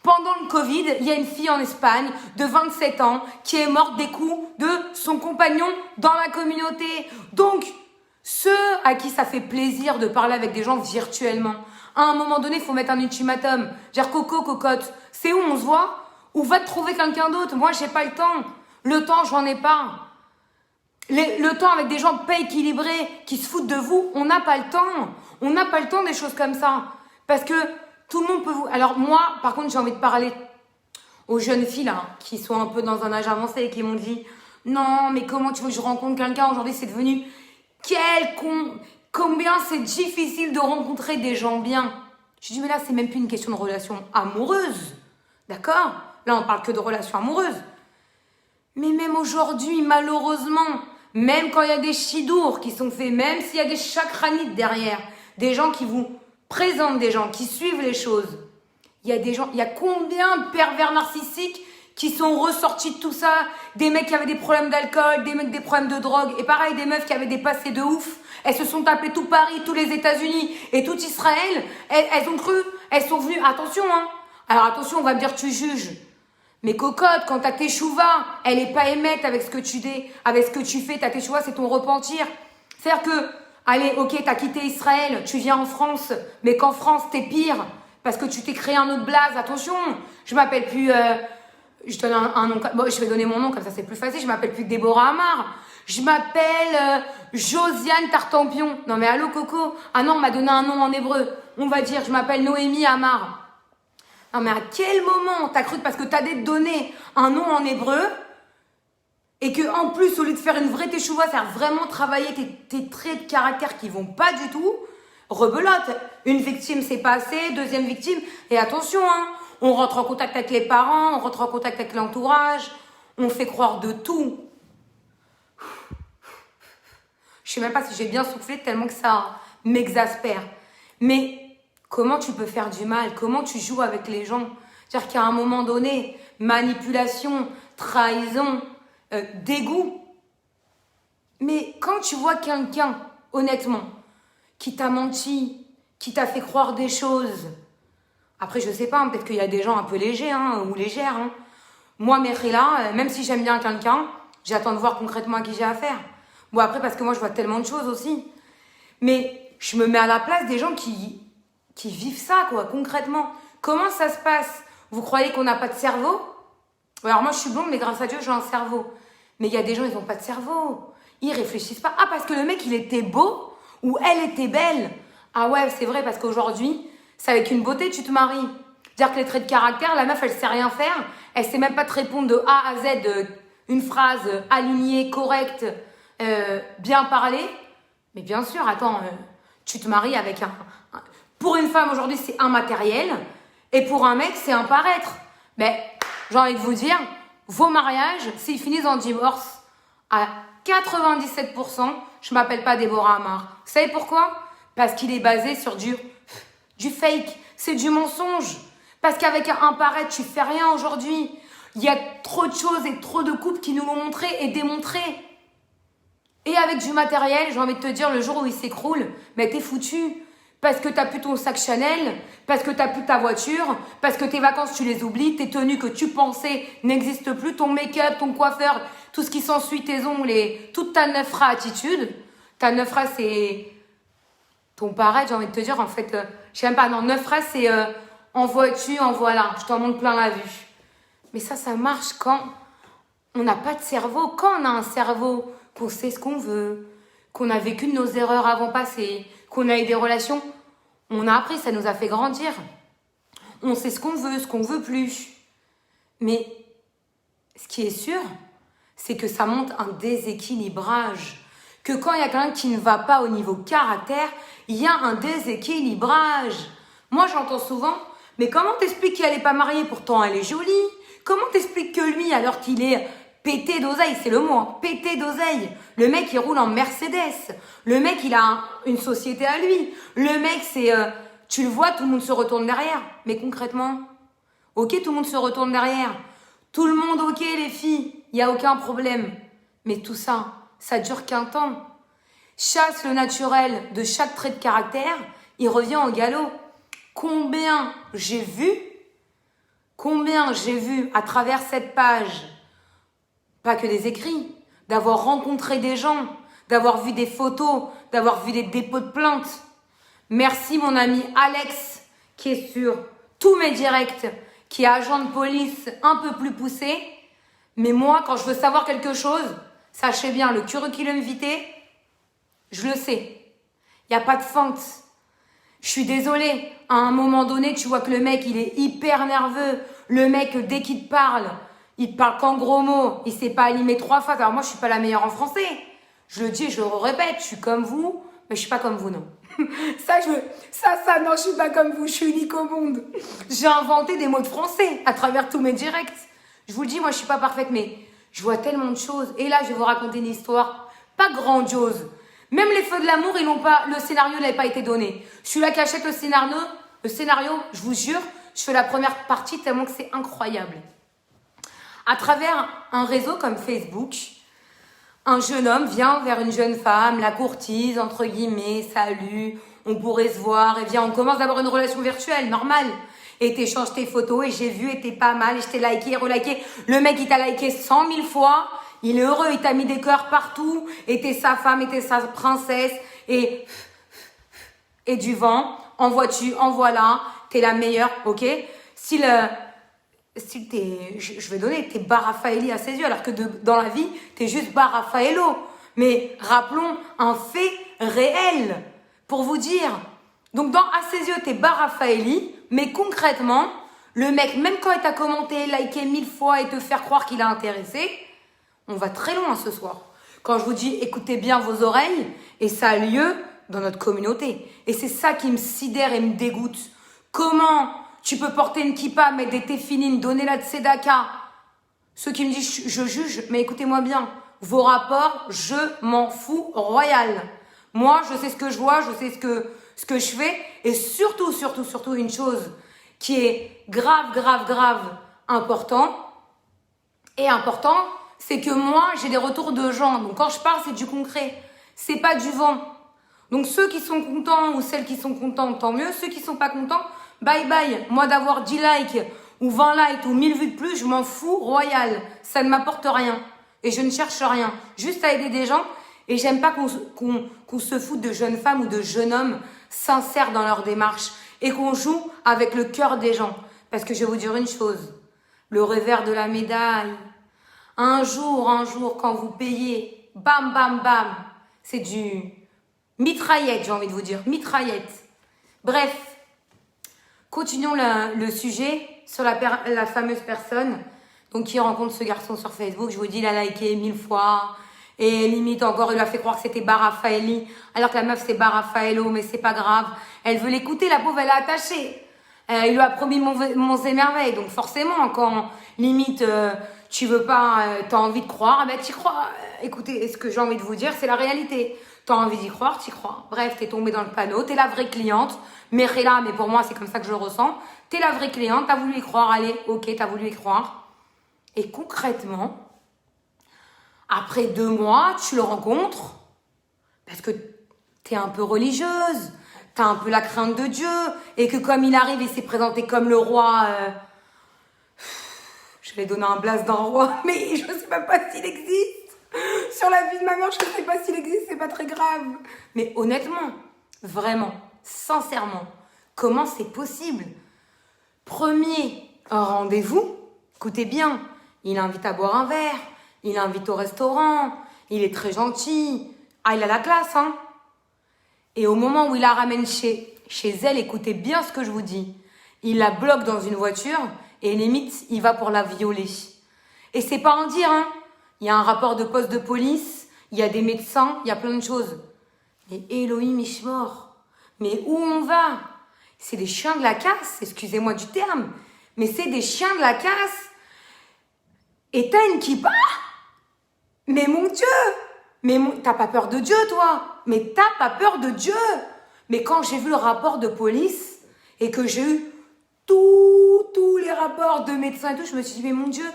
Pendant le Covid, il y a une fille en Espagne de 27 ans qui est morte des coups de son compagnon dans la communauté. Donc, ceux à qui ça fait plaisir de parler avec des gens virtuellement, à un moment donné, il faut mettre un ultimatum. Dire coco, cocotte, c'est où on se voit? Ou va te trouver quelqu'un d'autre? Moi, j'ai pas le temps. Le temps, j'en ai pas. Le temps avec des gens pas équilibrés, qui se foutent de vous, on n'a pas le temps. On n'a pas le temps des choses comme ça. Parce que tout le monde peut vous... Alors moi, par contre, j'ai envie de parler aux jeunes filles là, qui sont un peu dans un âge avancé et qui m'ont dit « Non, mais comment tu veux que je rencontre quelqu'un? Aujourd'hui, c'est devenu... Combien c'est difficile de rencontrer des gens bien. » Je dis « Mais là, c'est même plus une question de relation amoureuse. D'accord? Là, on parle que de relations amoureuses. Mais même aujourd'hui, malheureusement, même quand il y a des chidours qui sont faits, même s'il y a des chakranites derrière, des gens qui vous présentent des gens, qui suivent les choses. Il y a des gens, il y a combien de pervers narcissiques qui sont ressortis de tout ça? Des mecs qui avaient des problèmes d'alcool, des mecs des problèmes de drogue, et pareil, des meufs qui avaient des passés de ouf. Elles se sont tapées tout Paris, tous les États-Unis et tout Israël. Elles ont cru, elles sont venues, attention, hein. Alors attention, on va me dire tu juges. Mais cocotte, quand t'as tes chouvas, elle est pas émette avec ce que tu dis, avec ce que tu fais. T'as tes chouvas, c'est ton repentir. C'est-à-dire que, allez, ok, t'as quitté Israël, tu viens en France, mais qu'en France, t'es pire, parce que tu t'es créé un autre blaze. Attention, je m'appelle plus... je donne un nom... Bon, je vais donner mon nom, comme ça c'est plus facile. Je m'appelle plus Déborah Amar. Je m'appelle Josiane Tartampion. Non mais allô, Coco. Ah non, on m'a donné un nom en hébreu. On va dire, je m'appelle Noémie Amar. Non mais à quel moment t'as cru que parce que t'as donné un nom en hébreu et que en plus, au lieu de faire une vraie teshuva, c'est-à-dire vraiment travailler tes traits de caractère qui vont pas du tout, rebelote. Une victime, c'est pas assez. Deuxième victime. Et attention, hein, on rentre en contact avec les parents, on rentre en contact avec l'entourage, on fait croire de tout. Je sais même pas si j'ai bien soufflé tellement que ça m'exaspère. Mais comment tu peux faire du mal? Comment tu joues avec les gens? C'est-à-dire qu'à un moment donné, manipulation, trahison, dégoût. Mais quand tu vois quelqu'un, honnêtement, qui t'a menti, qui t'a fait croire des choses... Après, je sais pas, hein, peut-être qu'il y a des gens un peu légers hein, ou légères. Hein. Moi, Merila, même si j'aime bien quelqu'un, j'attends de voir concrètement à qui j'ai affaire. Bon, après, parce que moi, je vois tellement de choses aussi. Mais je me mets à la place des gens qui vivent ça, quoi, concrètement. Comment ça se passe? Vous croyez qu'on n'a pas de cerveau? Alors moi, je suis blonde, mais grâce à Dieu, j'ai un cerveau. Mais il y a des gens, ils n'ont pas de cerveau. Ils réfléchissent pas. Ah, parce que le mec, il était beau ou elle était belle. Ah ouais, c'est vrai, parce qu'aujourd'hui... C'est avec une beauté tu te maries. C'est-à-dire que les traits de caractère, la meuf, elle sait rien faire. Elle sait même pas te répondre de A à Z une phrase alignée, correcte, bien parlée. Mais bien sûr, attends, tu te maries avec pour une femme, aujourd'hui, c'est un matériel. Et pour un mec, c'est un paraître. Mais j'ai envie de vous dire, vos mariages, s'ils finissent en divorce, à 97%, je m'appelle pas Déborah Amar. Vous savez pourquoi? Parce qu'il est basé sur du fake, c'est du mensonge. Parce qu'avec un paraître, tu fais rien aujourd'hui. Il y a trop de choses et trop de couples qui nous l'ont montré et démontré. Et avec du matériel, j'ai envie de te dire, le jour où il s'écroule, mais t'es foutu. Parce que t'as plus ton sac Chanel, parce que t'as plus ta voiture, parce que tes vacances, tu les oublies, tes tenues que tu pensais n'existent plus, ton make-up, ton coiffeur, tout ce qui s'ensuit, tes ongles et toute ta neufra attitude. Ta neufra, c'est... ton paraître, j'ai envie de te dire, en fait, je sais même pas, non, 9 phrases, c'est en vois-tu, en voilà, je t'en montre plein la vue. Mais ça marche quand on n'a pas de cerveau, quand on a un cerveau, qu'on sait ce qu'on veut, qu'on a vécu de nos erreurs avant passées, qu'on a eu des relations, on a appris, ça nous a fait grandir. On sait ce qu'on veut plus. Mais ce qui est sûr, c'est que ça montre un déséquilibrage. Que quand il y a quelqu'un qui ne va pas au niveau caractère, il y a un déséquilibrage. Moi, j'entends souvent, mais comment t'expliques qu'elle n'est pas mariée? Pourtant, elle est jolie. Comment t'expliques que lui, alors qu'il est pété d'oseille, c'est le mot, hein, pété d'oseille. Le mec, il roule en Mercedes. Le mec, il a une société à lui. Le mec, c'est... tu le vois, tout le monde se retourne derrière. Mais concrètement, ok, tout le monde se retourne derrière. Tout le monde, ok, les filles, il n'y a aucun problème. Mais tout ça, ça dure qu'un temps. Chasse le naturel de chaque trait de caractère, il revient au galop. Combien j'ai vu à travers cette page, pas que des écrits, d'avoir rencontré des gens, d'avoir vu des photos, d'avoir vu des dépôts de plaintes. Merci mon ami Alex, qui est sur tous mes directs, qui est agent de police un peu plus poussé. Mais moi, quand je veux savoir quelque chose, sachez bien, le curriculum vitae, je le sais. Il n'y a pas de feinte. Je suis désolée. À un moment donné, tu vois que le mec, il est hyper nerveux. Le mec, dès qu'il te parle qu'en gros mots. Il ne sait pas animer 3 fois. Alors moi, je ne suis pas la meilleure en français. Je le dis et je le répète. Je suis comme vous, mais je ne suis pas comme vous, non. non, je ne suis pas comme vous. Je suis unique au monde. J'ai inventé des mots de français à travers tous mes directs. Je vous le dis, moi, je ne suis pas parfaite, mais je vois tellement de choses. Et là, je vais vous raconter une histoire pas grandiose. Même les feux de l'amour, ils n'ont pas, le scénario n'avait pas été donné. Je suis là qui achète le scénario, je vous jure, je fais la première partie tellement que c'est incroyable. À travers un réseau comme Facebook, un jeune homme vient vers une jeune femme, la courtise, entre guillemets, salut, on pourrait se voir, et bien on commence d'avoir une relation virtuelle, normale. Et t'échanges tes photos, et j'ai vu, et t'es pas mal, et je t'ai liké, reliké. Le mec, il t'a liké 100 000 fois. Il est heureux, il t'a mis des cœurs partout, et t'es sa femme, et t'es sa princesse, et du vent, en vois-tu, en voilà, t'es la meilleure, ok? Si t'es, je vais donner, t'es Baraffaelli à ses yeux, alors que dans la vie, t'es juste Baraffaello. Mais rappelons un fait réel, pour vous dire. Donc à ses yeux, t'es Baraffaelli, mais concrètement, le mec, même quand il t'a commenté, liké 1000 fois et te faire croire qu'il a intéressé, on va très loin ce soir. Quand je vous dis écoutez bien vos oreilles, et ça a lieu dans notre communauté. Et c'est ça qui me sidère et me dégoûte. Comment tu peux porter une kippa, mettre des téfilines, donner la tzedaka? Ceux qui me disent je juge, mais écoutez-moi bien. Vos rapports, je m'en fous royal. Moi, je sais ce que je vois, je sais ce que je fais. Et surtout, une chose qui est grave important, c'est que moi, j'ai des retours de gens. Donc, quand je parle, c'est du concret. C'est pas du vent. Donc, ceux qui sont contents ou celles qui sont contentes, tant mieux. Ceux qui sont pas contents, bye bye. Moi, d'avoir 10 likes ou 20 likes ou 1000 vues de plus, je m'en fous royal. Ça ne m'apporte rien. Et je ne cherche rien. Juste à aider des gens. Et j'aime pas qu'on se foute de jeunes femmes ou de jeunes hommes sincères dans leur démarche. Et qu'on joue avec le cœur des gens. Parce que je vais vous dire une chose. Le revers de la médaille... Un jour, quand vous payez, bam, c'est du mitraillette, j'ai envie de vous dire, mitraillette. Bref, continuons le sujet sur la fameuse personne donc qui rencontre ce garçon sur Facebook. Je vous dis, il a liké 1000 fois et limite encore, il lui a fait croire que c'était Baraffaelli, alors que la meuf c'est Baraffaello, mais c'est pas grave. Elle veut l'écouter, la pauvre, elle est attachée. Il lui a promis mon émerveil, donc forcément, quand limite... tu veux pas, t'as envie de croire, ben t'y crois. Écoutez, ce que j'ai envie de vous dire, c'est la réalité. T'as envie d'y croire, t'y crois. Bref, t'es tombé dans le panneau, t'es la vraie cliente. Mais pour moi, c'est comme ça que je le ressens. T'es la vraie cliente, t'as voulu y croire, allez, ok, t'as voulu y croire. Et concrètement, après 2 mois, tu le rencontres, parce que t'es un peu religieuse, t'as un peu la crainte de Dieu, et que comme il arrive, il s'est présenté comme le roi... Je vais donner un blast d'un roi, mais je ne sais même pas s'il existe. Sur la vie de ma mère, je ne sais pas s'il existe, c'est pas très grave. Mais honnêtement, vraiment, sincèrement, comment c'est possible? Premier rendez-vous, écoutez bien, il invite à boire un verre, il invite au restaurant, il est très gentil. Ah, il a la classe, hein. Et au moment où il la ramène chez elle, écoutez bien ce que je vous dis. Il la bloque dans une voiture et limite, il va pour la violer. Et c'est pas en dire, hein. Il y a un rapport de poste de police, il y a des médecins, il y a plein de choses. Mais Elohim Ishmor, mais où on va? C'est des chiens de la casse, excusez-moi du terme, mais c'est des chiens de la casse. Et t'as une kippa? Mais mon Dieu! T'as pas peur de Dieu, toi? Mais t'as pas peur de Dieu? Mais quand j'ai vu le rapport de police et que j'ai eu tous les rapports de médecins et tout, je me suis dit, mais mon Dieu,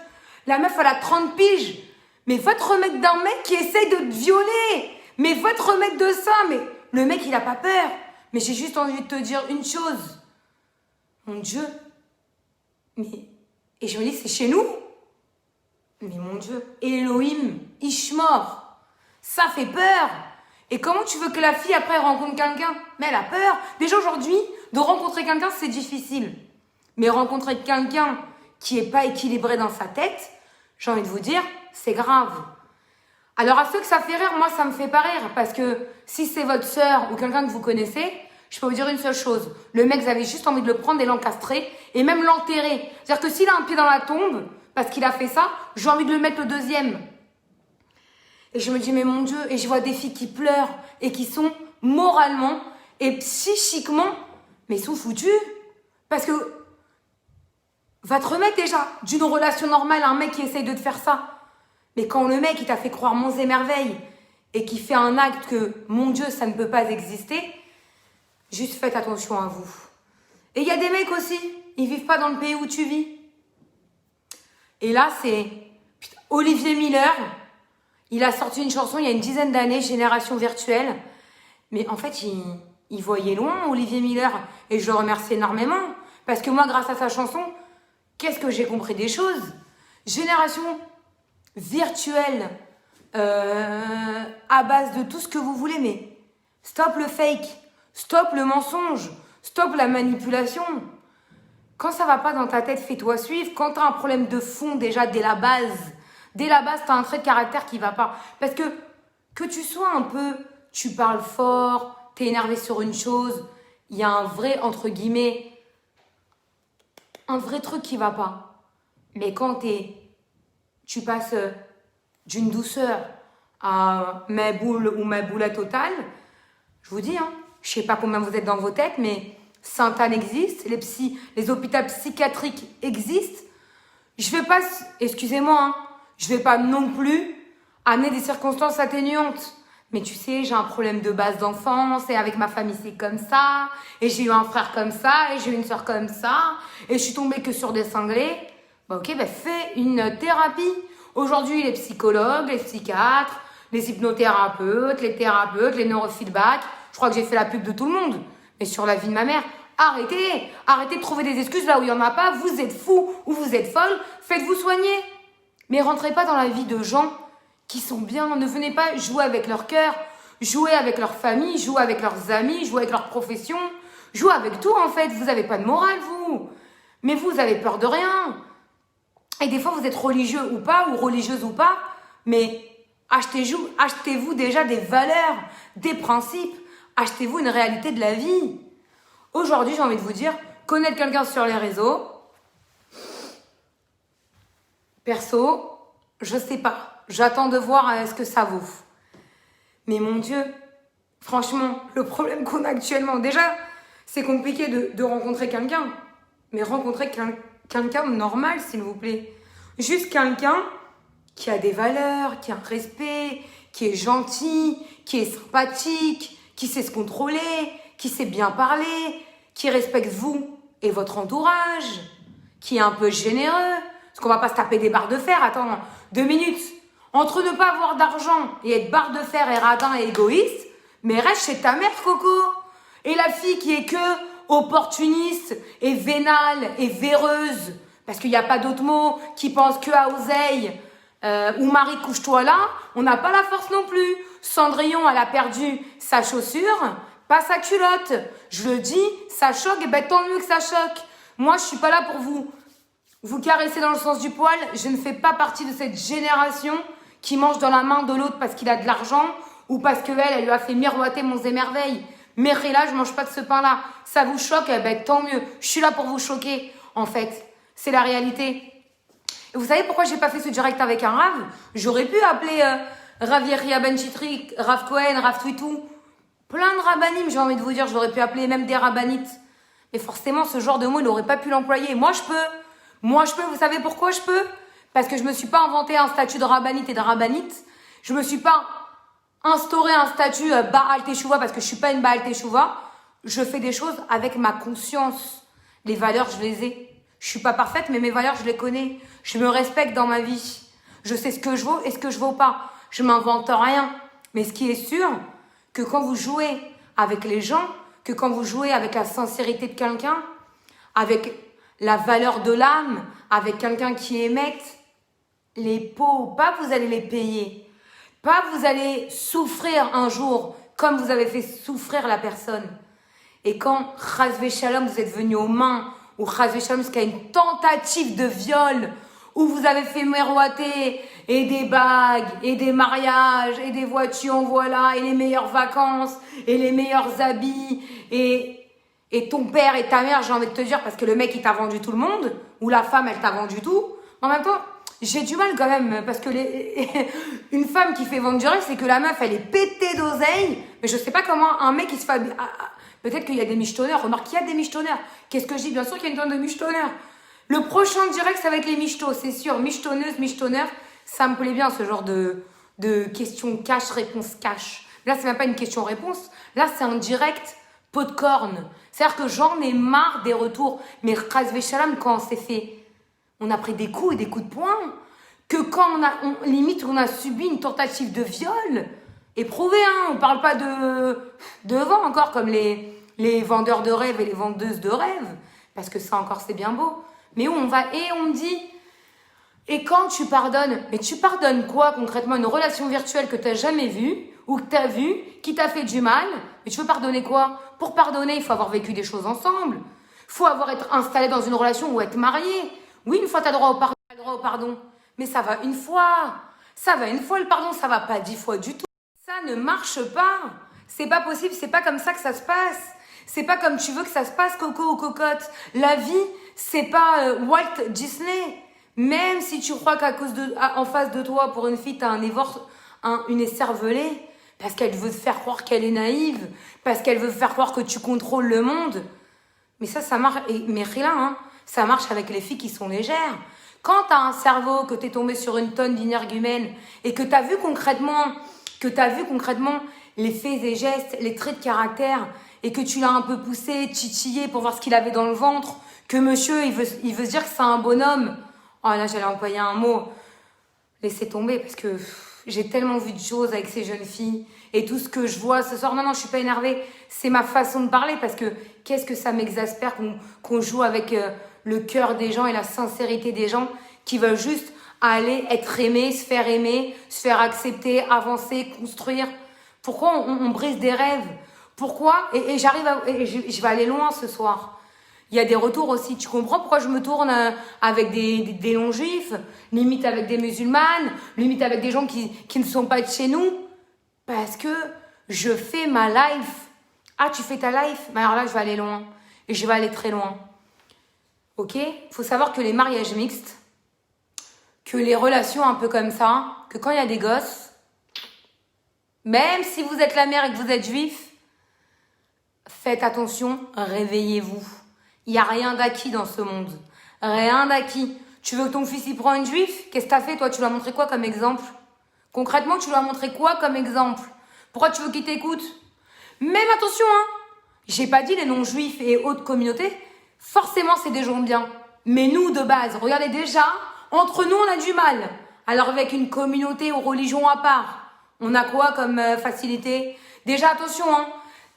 la meuf, elle a 30 piges. Mais va te remettre d'un mec qui essaye de te violer. Mais va te remettre de ça. Mais le mec, il a pas peur. Mais j'ai juste envie de te dire une chose. Mon Dieu. Et je me dis, c'est chez nous. Mais mon Dieu. Elohim, Ishmor. Ça fait peur. Et comment tu veux que la fille, après, rencontre quelqu'un? Mais elle a peur. Déjà, aujourd'hui, de rencontrer quelqu'un, c'est difficile. Mais rencontrer quelqu'un qui n'est pas équilibré dans sa tête, j'ai envie de vous dire, c'est grave. Alors à ceux que ça fait rire, moi ça me fait pas rire. Parce que si c'est votre sœur ou quelqu'un que vous connaissez, je peux vous dire une seule chose. Le mec, vous avez juste envie de le prendre et l'encastrer et même l'enterrer. C'est-à-dire que s'il a un pied dans la tombe, parce qu'il a fait ça, j'ai envie de le mettre le deuxième. Et je me dis, mais mon Dieu, et je vois des filles qui pleurent et qui sont moralement et psychiquement, mais sont foutues. Parce que va te remettre déjà d'une relation normale à un mec qui essaye de te faire ça. Mais quand le mec, il t'a fait croire monts et merveilles et qui fait un acte que, mon Dieu, ça ne peut pas exister, juste faites attention à vous. Et il y a des mecs aussi, ils vivent pas dans le pays où tu vis. Et là, c'est Olivier Miller. Il a sorti une chanson il y a une dizaine d'années, Génération Virtuelle. Mais en fait, il voyait loin, Olivier Miller. Et je le remercie énormément. Parce que moi, grâce à sa chanson, qu'est-ce que j'ai compris des choses? Génération virtuelle, à base de tout ce que vous voulez, mais stop le fake, stop le mensonge, stop la manipulation. Quand ça va pas dans ta tête, fais-toi suivre. Quand tu as un problème de fond, déjà, dès la base, tu as un trait de caractère qui va pas. Parce que tu sois un peu, tu parles fort, tu es énervé sur une chose, il y a un vrai, entre guillemets, un vrai truc qui va pas. Mais quand tu passes d'une douceur à ma boule ou ma boule totale, je vous dis, je sais pas combien vous êtes dans vos têtes, mais Sainte-Anne existe, les hôpitaux psychiatriques existent. Je vais pas, excusez-moi, je vais pas non plus amener des circonstances atténuantes. Mais tu sais, j'ai un problème de base d'enfance, et avec ma famille c'est comme ça, et j'ai eu un frère comme ça, et j'ai eu une soeur comme ça, et je suis tombée que sur des cinglés. Bah ok, fais une thérapie. Aujourd'hui, les psychologues, les psychiatres, les hypnothérapeutes, les neurofeedback, je crois que j'ai fait la pub de tout le monde. Mais sur la vie de ma mère, arrêtez de trouver des excuses là où il n'y en a pas, vous êtes fous ou vous êtes folle, faites-vous soigner. Mais rentrez pas dans la vie de gens qui sont bien, ne venez pas jouer avec leur cœur, jouer avec leur famille, jouer avec leurs amis, jouer avec leur profession, jouer avec tout en fait, vous n'avez pas de morale vous. Mais vous avez peur de rien. Et des fois vous êtes religieux ou pas, ou religieuse ou pas, mais achetez-vous déjà des valeurs, des principes, achetez-vous une réalité de la vie. Aujourd'hui, j'ai envie de vous dire, connaître quelqu'un sur les réseaux, perso, je sais pas. J'attends de voir ce que ça vaut. Mais mon Dieu, franchement, le problème qu'on a actuellement, déjà, c'est compliqué de rencontrer quelqu'un. Mais rencontrer quelqu'un de normal, s'il vous plaît. Juste quelqu'un qui a des valeurs, qui a un respect, qui est gentil, qui est sympathique, qui sait se contrôler, qui sait bien parler, qui respecte vous et votre entourage, qui est un peu généreux. Parce qu'on va pas se taper des barres de fer. Attends, 2 minutes. Entre ne pas avoir d'argent et être barre de fer et radin et égoïste, mais reste chez ta mère, Coco. Et la fille qui est que opportuniste et vénale et véreuse, parce qu'il n'y a pas d'autre mot, qui pense que à oseille, ou Marie couche-toi là, on n'a pas la force non plus. Cendrillon, elle a perdu sa chaussure, pas sa culotte. Je le dis, ça choque, et tant mieux que ça choque. Moi, je suis pas là pour vous caresser dans le sens du poil. Je ne fais pas partie de cette génération qui mange dans la main de l'autre parce qu'il a de l'argent ou parce qu'elle lui a fait miroiter monts et merveilles. Mais là, je mange pas de ce pain-là. Ça vous choque, tant mieux. Je suis là pour vous choquer, en fait. C'est la réalité. Et vous savez pourquoi j'ai pas fait ce direct avec un Rav? J'aurais pu appeler Rav Yeria Ben Chitrik, Rav Cohen, Rav Twitou. Plein de rabbinim, j'ai envie de vous dire. J'aurais pu appeler même des rabbanites. Mais forcément, ce genre de mot, il n'aurait pas pu l'employer. Moi, je peux. Vous savez pourquoi je peux? Parce que je me suis pas inventé un statut de rabbinite et de rabbinite. Je me suis pas instauré un statut Baal Teshuvah parce que je suis pas une Baal Teshuvah. Je fais des choses avec ma conscience. Les valeurs, je les ai. Je suis pas parfaite, mais mes valeurs, je les connais. Je me respecte dans ma vie. Je sais ce que je vaux et ce que je vaux pas. Je m'invente rien. Mais ce qui est sûr, que quand vous jouez avec les gens, que quand vous jouez avec la sincérité de quelqu'un, avec la valeur de l'âme, avec quelqu'un qui émette, les pots, pas vous allez les payer. Pas vous allez souffrir un jour comme vous avez fait souffrir la personne. Et quand, chas Shalom, vous êtes venu aux mains, ou chas Shalom, parce qu'il y a une tentative de viol, où vous avez fait miroiter, et des bagues, et des mariages, et des voitures, voilà, et les meilleures vacances, et les meilleurs habits, et ton père et ta mère, j'ai envie de te dire, parce que le mec, il t'a vendu tout le monde, ou la femme, elle t'a vendu tout. En même temps, j'ai du mal quand même, parce que une femme qui fait vendre du rêve, c'est que la meuf, elle est pétée d'oseille, mais je sais pas comment un mec, il se fait... Peut-être qu'il y a des michetonneurs. Remarque, il y a des michetonneurs. Qu'est-ce que je dis? Bien sûr qu'il y a une tonne de michetonneurs. Le prochain direct, ça va être les michetos, c'est sûr. Michetonneuse, michetonneur, ça me plaît bien, ce genre de questions cash, réponse cash. Là, c'est même pas une question-réponse. Là, c'est un direct popcorn. C'est-à-dire que j'en ai marre des retours. Mais chas v'shalom, quand on s'est fait... On a pris des coups et des coups de poing. Que quand limite, on a subi une tentative de viol... Éprouvé, hein, on parle pas de vent encore comme les vendeurs de rêves et les vendeuses de rêves, parce que ça encore c'est bien beau. Mais où on va, et on me dit, et quand tu pardonnes, mais tu pardonnes quoi concrètement? Une relation virtuelle que tu n'as jamais vue, ou que tu as vue, qui t'a fait du mal, mais tu veux pardonner quoi? Pour pardonner, il faut avoir vécu des choses ensemble, il faut être installé dans une relation ou être marié. Oui, une fois tu as droit au pardon, mais ça va une fois, le pardon, ça va pas 10 fois du tout. Ça ne marche pas. C'est pas possible, c'est pas comme ça que ça se passe. C'est pas comme tu veux que ça se passe, Coco ou Cocotte. La vie, c'est pas Walt Disney. Même si tu crois en face de toi, pour une fille, t'as une écervelée, parce qu'elle veut te faire croire qu'elle est naïve, parce qu'elle veut faire croire que tu contrôles le monde. Mais ça marche, mais rien, hein. Ça marche avec les filles qui sont légères. Quand t'as un cerveau, que t'es tombé sur une tonne d'énergumènes, et que t'as vu concrètement les faits et gestes, les traits de caractère, et que tu l'as un peu poussé, titillé pour voir ce qu'il avait dans le ventre, que monsieur, il veut se dire que c'est un bonhomme. Oh là, j'allais employer un mot. Laissez tomber, parce que j'ai tellement vu de choses avec ces jeunes filles, et tout ce que je vois ce soir, non, je suis pas énervée, c'est ma façon de parler, parce que qu'est-ce que ça m'exaspère qu'on joue avec le cœur des gens et la sincérité des gens qui veulent juste aller être aimé, se faire accepter, avancer, construire. Pourquoi on brise des rêves? Pourquoi? Et je vais aller loin ce soir. Il y a des retours aussi. Tu comprends pourquoi je me tourne avec des non-juifs, limite avec des musulmanes, limite avec des gens qui ne sont pas de chez nous? Parce que je fais ma life. Ah, tu fais ta life? Mais alors là, je vais aller loin. Et je vais aller très loin. Ok? Faut savoir que les mariages mixtes, que les relations un peu comme ça, que quand il y a des gosses, même si vous êtes la mère et que vous êtes juif, faites attention, réveillez-vous. Il n'y a rien d'acquis dans ce monde. Rien d'acquis. Tu veux que ton fils y prenne une juive? Qu'est-ce que tu as fait, toi? Tu lui as montré quoi comme exemple? Concrètement, tu lui as montré quoi comme exemple? Pourquoi tu veux qu'il t'écoute? Même attention, hein. J'ai pas dit les non-juifs et autres communautés. Forcément, c'est des gens bien. Mais nous, de base, regardez déjà, entre nous, on a du mal. Alors, avec une communauté ou religion à part, on a quoi comme facilité? Déjà, attention, hein.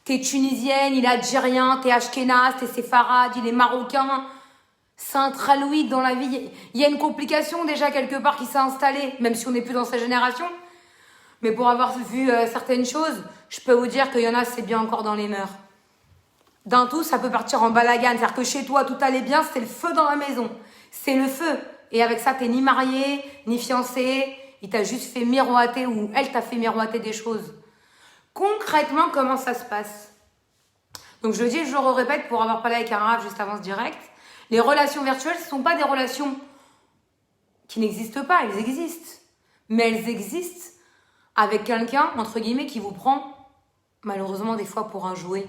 T'es tunisienne, il est algérien, t'es ashkénaze, t'es séfarade, il est marocain. C'est intra-louïde dans la vie. Il y a une complication déjà quelque part qui s'est installée, même si on n'est plus dans sa génération. Mais pour avoir vu certaines choses, je peux vous dire qu'il y en a, c'est bien encore dans les mœurs. D'un tout, ça peut partir en balagane. C'est-à-dire que chez toi, tout allait bien, c'est le feu dans la maison. C'est le feu. Et avec ça, t'es ni marié, ni fiancé. Il t'a juste fait miroiter ou elle t'a fait miroiter des choses. Concrètement, comment ça se passe? Donc, je le dis, je le répète pour avoir parlé avec un rave juste avant ce direct. Les relations virtuelles, ce ne sont pas des relations qui n'existent pas. Elles existent. Mais elles existent avec quelqu'un, entre guillemets, qui vous prend, malheureusement, des fois pour un jouet.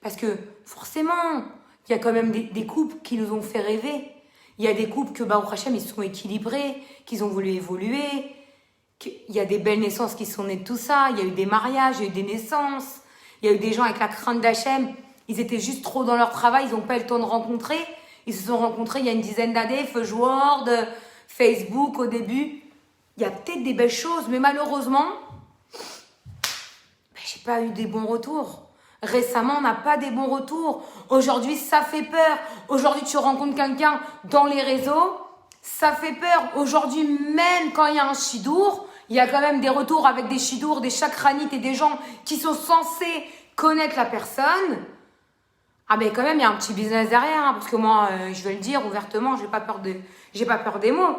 Parce que, forcément, il y a quand même des couples qui nous ont fait rêver. Il y a des couples que, Baruch Hashem, ils se sont équilibrés, qu'ils ont voulu évoluer. Il y a des belles naissances qui sont nées de tout ça. Il y a eu des mariages, il y a eu des naissances. Il y a eu des gens avec la crainte d'Hachem. Ils étaient juste trop dans leur travail, ils n'ont pas eu le temps de rencontrer. Ils se sont rencontrés il y a une dizaine d'années, Feugeworld, Facebook au début. Il y a peut-être des belles choses, mais malheureusement, j'ai pas eu des bons retours. Récemment, on n'a pas des bons retours. Aujourd'hui, ça fait peur. Aujourd'hui, tu rencontres quelqu'un dans les réseaux, ça fait peur. Aujourd'hui, même quand il y a un chidour, il y a quand même des retours avec des chidours, des chakranites et des gens qui sont censés connaître la personne. Ah mais quand même, il y a un petit business derrière, hein, parce que moi, je vais le dire ouvertement, j'ai pas peur des mots.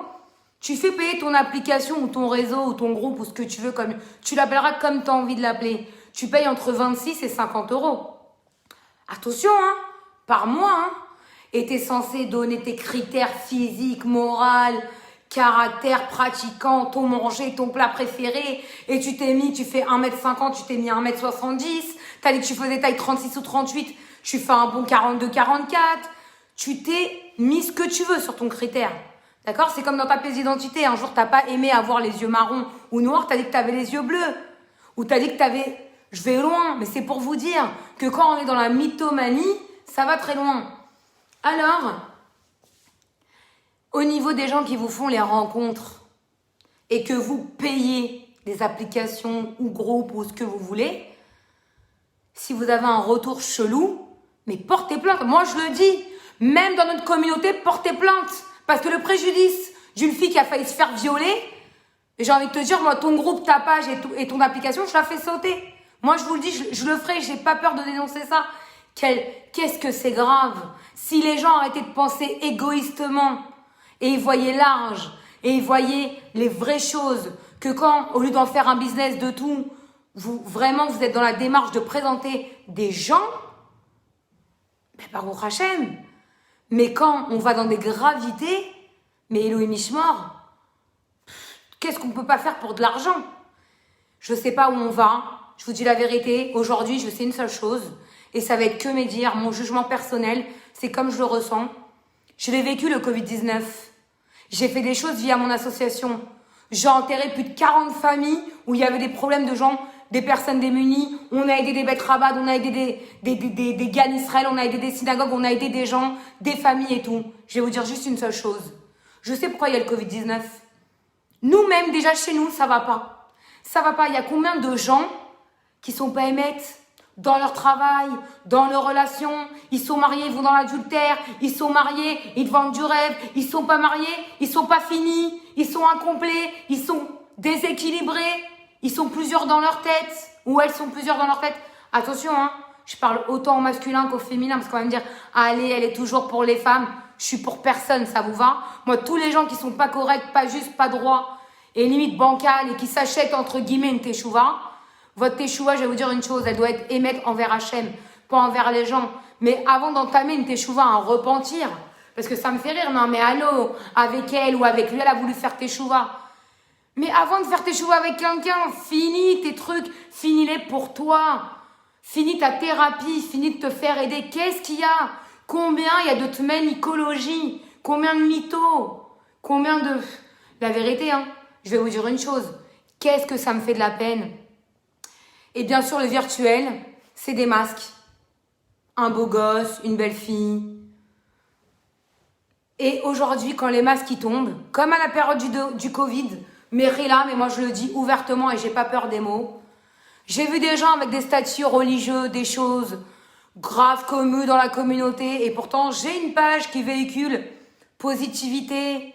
Tu fais payer ton application ou ton réseau ou ton groupe ou ce que tu veux, comme tu l'appelleras comme tu as envie de l'appeler. Tu payes entre 26 et 50 euros. Attention, hein, par mois. Hein. Et tu es censé donner tes critères physiques, moraux, caractère, pratiquant, ton manger, ton plat préféré. Et tu fais 1m50, tu t'es mis 1m70. Tu as dit que tu faisais taille 36 ou 38. Tu fais un bon 42-44. Tu t'es mis ce que tu veux sur ton critère. D'accord? C'est comme dans ta pièce d'identité. Un jour, tu n'as pas aimé avoir les yeux marrons ou noirs. Tu as dit que tu avais les yeux bleus. Ou tu as dit que tu avais... Je vais loin, mais c'est pour vous dire que quand on est dans la mythomanie, ça va très loin. Alors, au niveau des gens qui vous font les rencontres et que vous payez des applications ou groupes ou ce que vous voulez, si vous avez un retour chelou, mais portez plainte. Moi, je le dis, même dans notre communauté, portez plainte. Parce que le préjudice d'une fille qui a failli se faire violer, j'ai envie de te dire, moi, ton groupe, ta page et ton application, je la fais sauter. Moi, je vous le dis, je le ferai, j'ai pas peur de dénoncer ça. Qu'est-ce que c'est grave? Si les gens arrêtaient de penser égoïstement et ils voyaient large et ils voyaient les vraies choses, que quand, au lieu d'en faire un business de tout, vous êtes dans la démarche de présenter des gens, ben, Baruch Hashem. Mais quand on va dans des gravités, mais Elohim Ishmor, qu'est-ce qu'on peut pas faire pour de l'argent? Je sais pas où on va. Je vous dis la vérité, aujourd'hui, je sais une seule chose, et ça va être que mes dires, mon jugement personnel, c'est comme je le ressens. Je l'ai vécu, le Covid-19. J'ai fait des choses via mon association. J'ai enterré plus de 40 familles où il y avait des problèmes de gens, des personnes démunies. On a aidé des bêtes rabades, on a aidé des gars d'Israël, on a aidé des synagogues, on a aidé des gens, des familles et tout. Je vais vous dire juste une seule chose. Je sais pourquoi il y a le Covid-19. Nous-mêmes, déjà chez nous, ça va pas. Ça va pas. Il y a combien de gens qui sont pas émettes dans leur travail, dans leurs relations, ils sont mariés, ils vont dans l'adultère, ils sont mariés, ils vendent du rêve, ils sont pas mariés, ils sont pas finis, ils sont incomplets, ils sont déséquilibrés, ils sont plusieurs dans leur tête, ou elles sont plusieurs dans leur tête. Attention, hein, je parle autant au masculin qu'au féminin, parce qu'on va me dire, allez, elle est toujours pour les femmes, je suis pour personne, ça vous va? Moi, tous les gens qui sont pas corrects, pas justes, pas droits, et limite bancales, et qui s'achètent entre guillemets une teshuva, votre teshuva, je vais vous dire une chose, elle doit être émette envers Hachem, pas envers les gens. Mais avant d'entamer une teshuva, un repentir, parce que ça me fait rire, non mais allô, avec elle ou avec lui, elle a voulu faire teshuva. Mais avant de faire teshuva avec quelqu'un, finis tes trucs, finis-les pour toi. Finis ta thérapie, finis de te faire aider. Qu'est-ce qu'il y a? Combien il y a de tménicologie? Combien de mythos? Combien de... La vérité, hein, je vais vous dire une chose. Qu'est-ce que ça me fait de la peine? Et bien sûr, le virtuel, c'est des masques. Un beau gosse, une belle fille. Et aujourd'hui, quand les masques y tombent, comme à la période du Covid, mais moi je le dis ouvertement et j'ai pas peur des mots, j'ai vu des gens avec des statuts religieux, des choses graves communes dans la communauté, et pourtant j'ai une page qui véhicule positivité,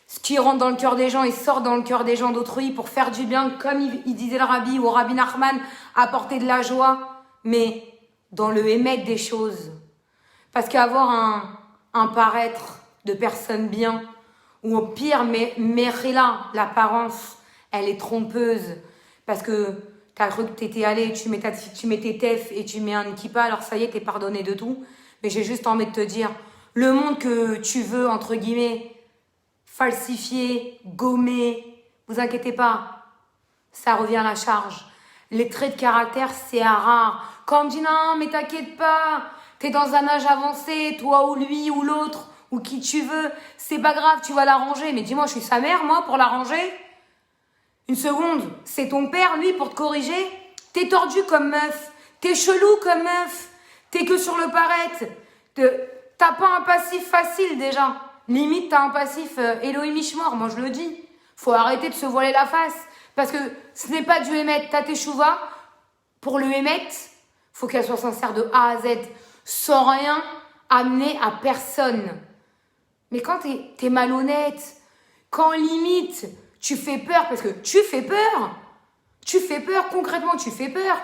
ce qui rentre dans le cœur des gens et sort dans le cœur des gens d'autrui pour faire du bien, comme il disait le rabbi ou Rabbi Nachman, apporter de la joie, mais dans le émettre des choses. Parce qu'avoir un paraître de personne bien, ou au pire, mais l'apparence, elle est trompeuse. Parce que t'as cru que t'étais allé, tu mets tes tefs et tu mets un kippa, alors ça y est, t'es pardonné de tout. Mais j'ai juste envie de te dire, le monde que tu veux, entre guillemets, falsifier, gommer, vous inquiétez pas, ça revient à la charge. Les traits de caractère, c'est rare. Quand on me dit non, mais t'inquiète pas, t'es dans un âge avancé, toi ou lui ou l'autre, ou qui tu veux, c'est pas grave, tu vas l'arranger. Mais dis-moi, je suis sa mère, moi, pour l'arranger? Une seconde, c'est ton père, lui, pour te corriger? T'es tordu comme meuf, t'es chelou comme meuf, t'es que sur le paraître. T'as pas un passif facile déjà. Limite, t'as un passif Elohim Ishmor, moi je le dis. Faut arrêter de se voiler la face. Parce que ce n'est pas du émettre. Ta teshuva, pour le émettre, faut qu'elle soit sincère de A à Z, sans rien amener à personne. Mais quand t'es malhonnête, quand limite, tu fais peur, parce que tu fais peur, concrètement, tu fais peur.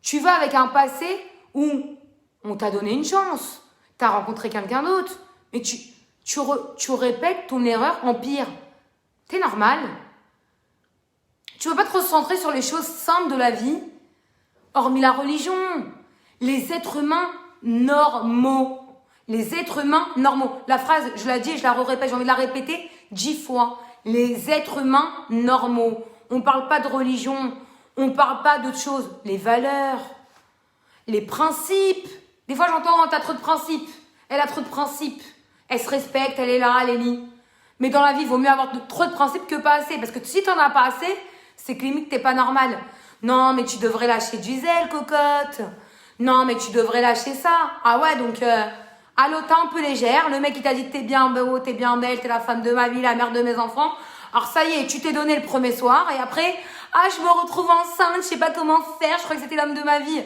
Tu vas avec un passé où on t'a donné une chance, t'as rencontré quelqu'un d'autre, mais tu répètes ton erreur en pire. T'es normal. Tu veux pas te recentrer sur les choses simples de la vie, hormis la religion, les êtres humains normaux. Les êtres humains normaux. La phrase, je la dis et je la répète, j'ai envie de la répéter 10 fois. Les êtres humains normaux. On parle pas de religion, on parle pas d'autre chose. Les valeurs, les principes. Des fois j'entends, t'as trop de principes. Elle a trop de principes. Elle se respecte, elle est là, elle est lie. Mais dans la vie, il vaut mieux avoir trop de principes que pas assez. Parce que si t'en as pas assez, c'est que limite t'es pas normal. Non, mais tu devrais lâcher du zèle, cocotte. Non, mais tu devrais lâcher ça. Ah ouais, donc, allô, t'es un peu légère. Le mec, il t'a dit t'es bien beau, t'es bien belle, t'es la femme de ma vie, la mère de mes enfants. Alors ça y est, tu t'es donné le premier soir. Et après, je me retrouve enceinte, je sais pas comment faire, je crois que c'était l'homme de ma vie.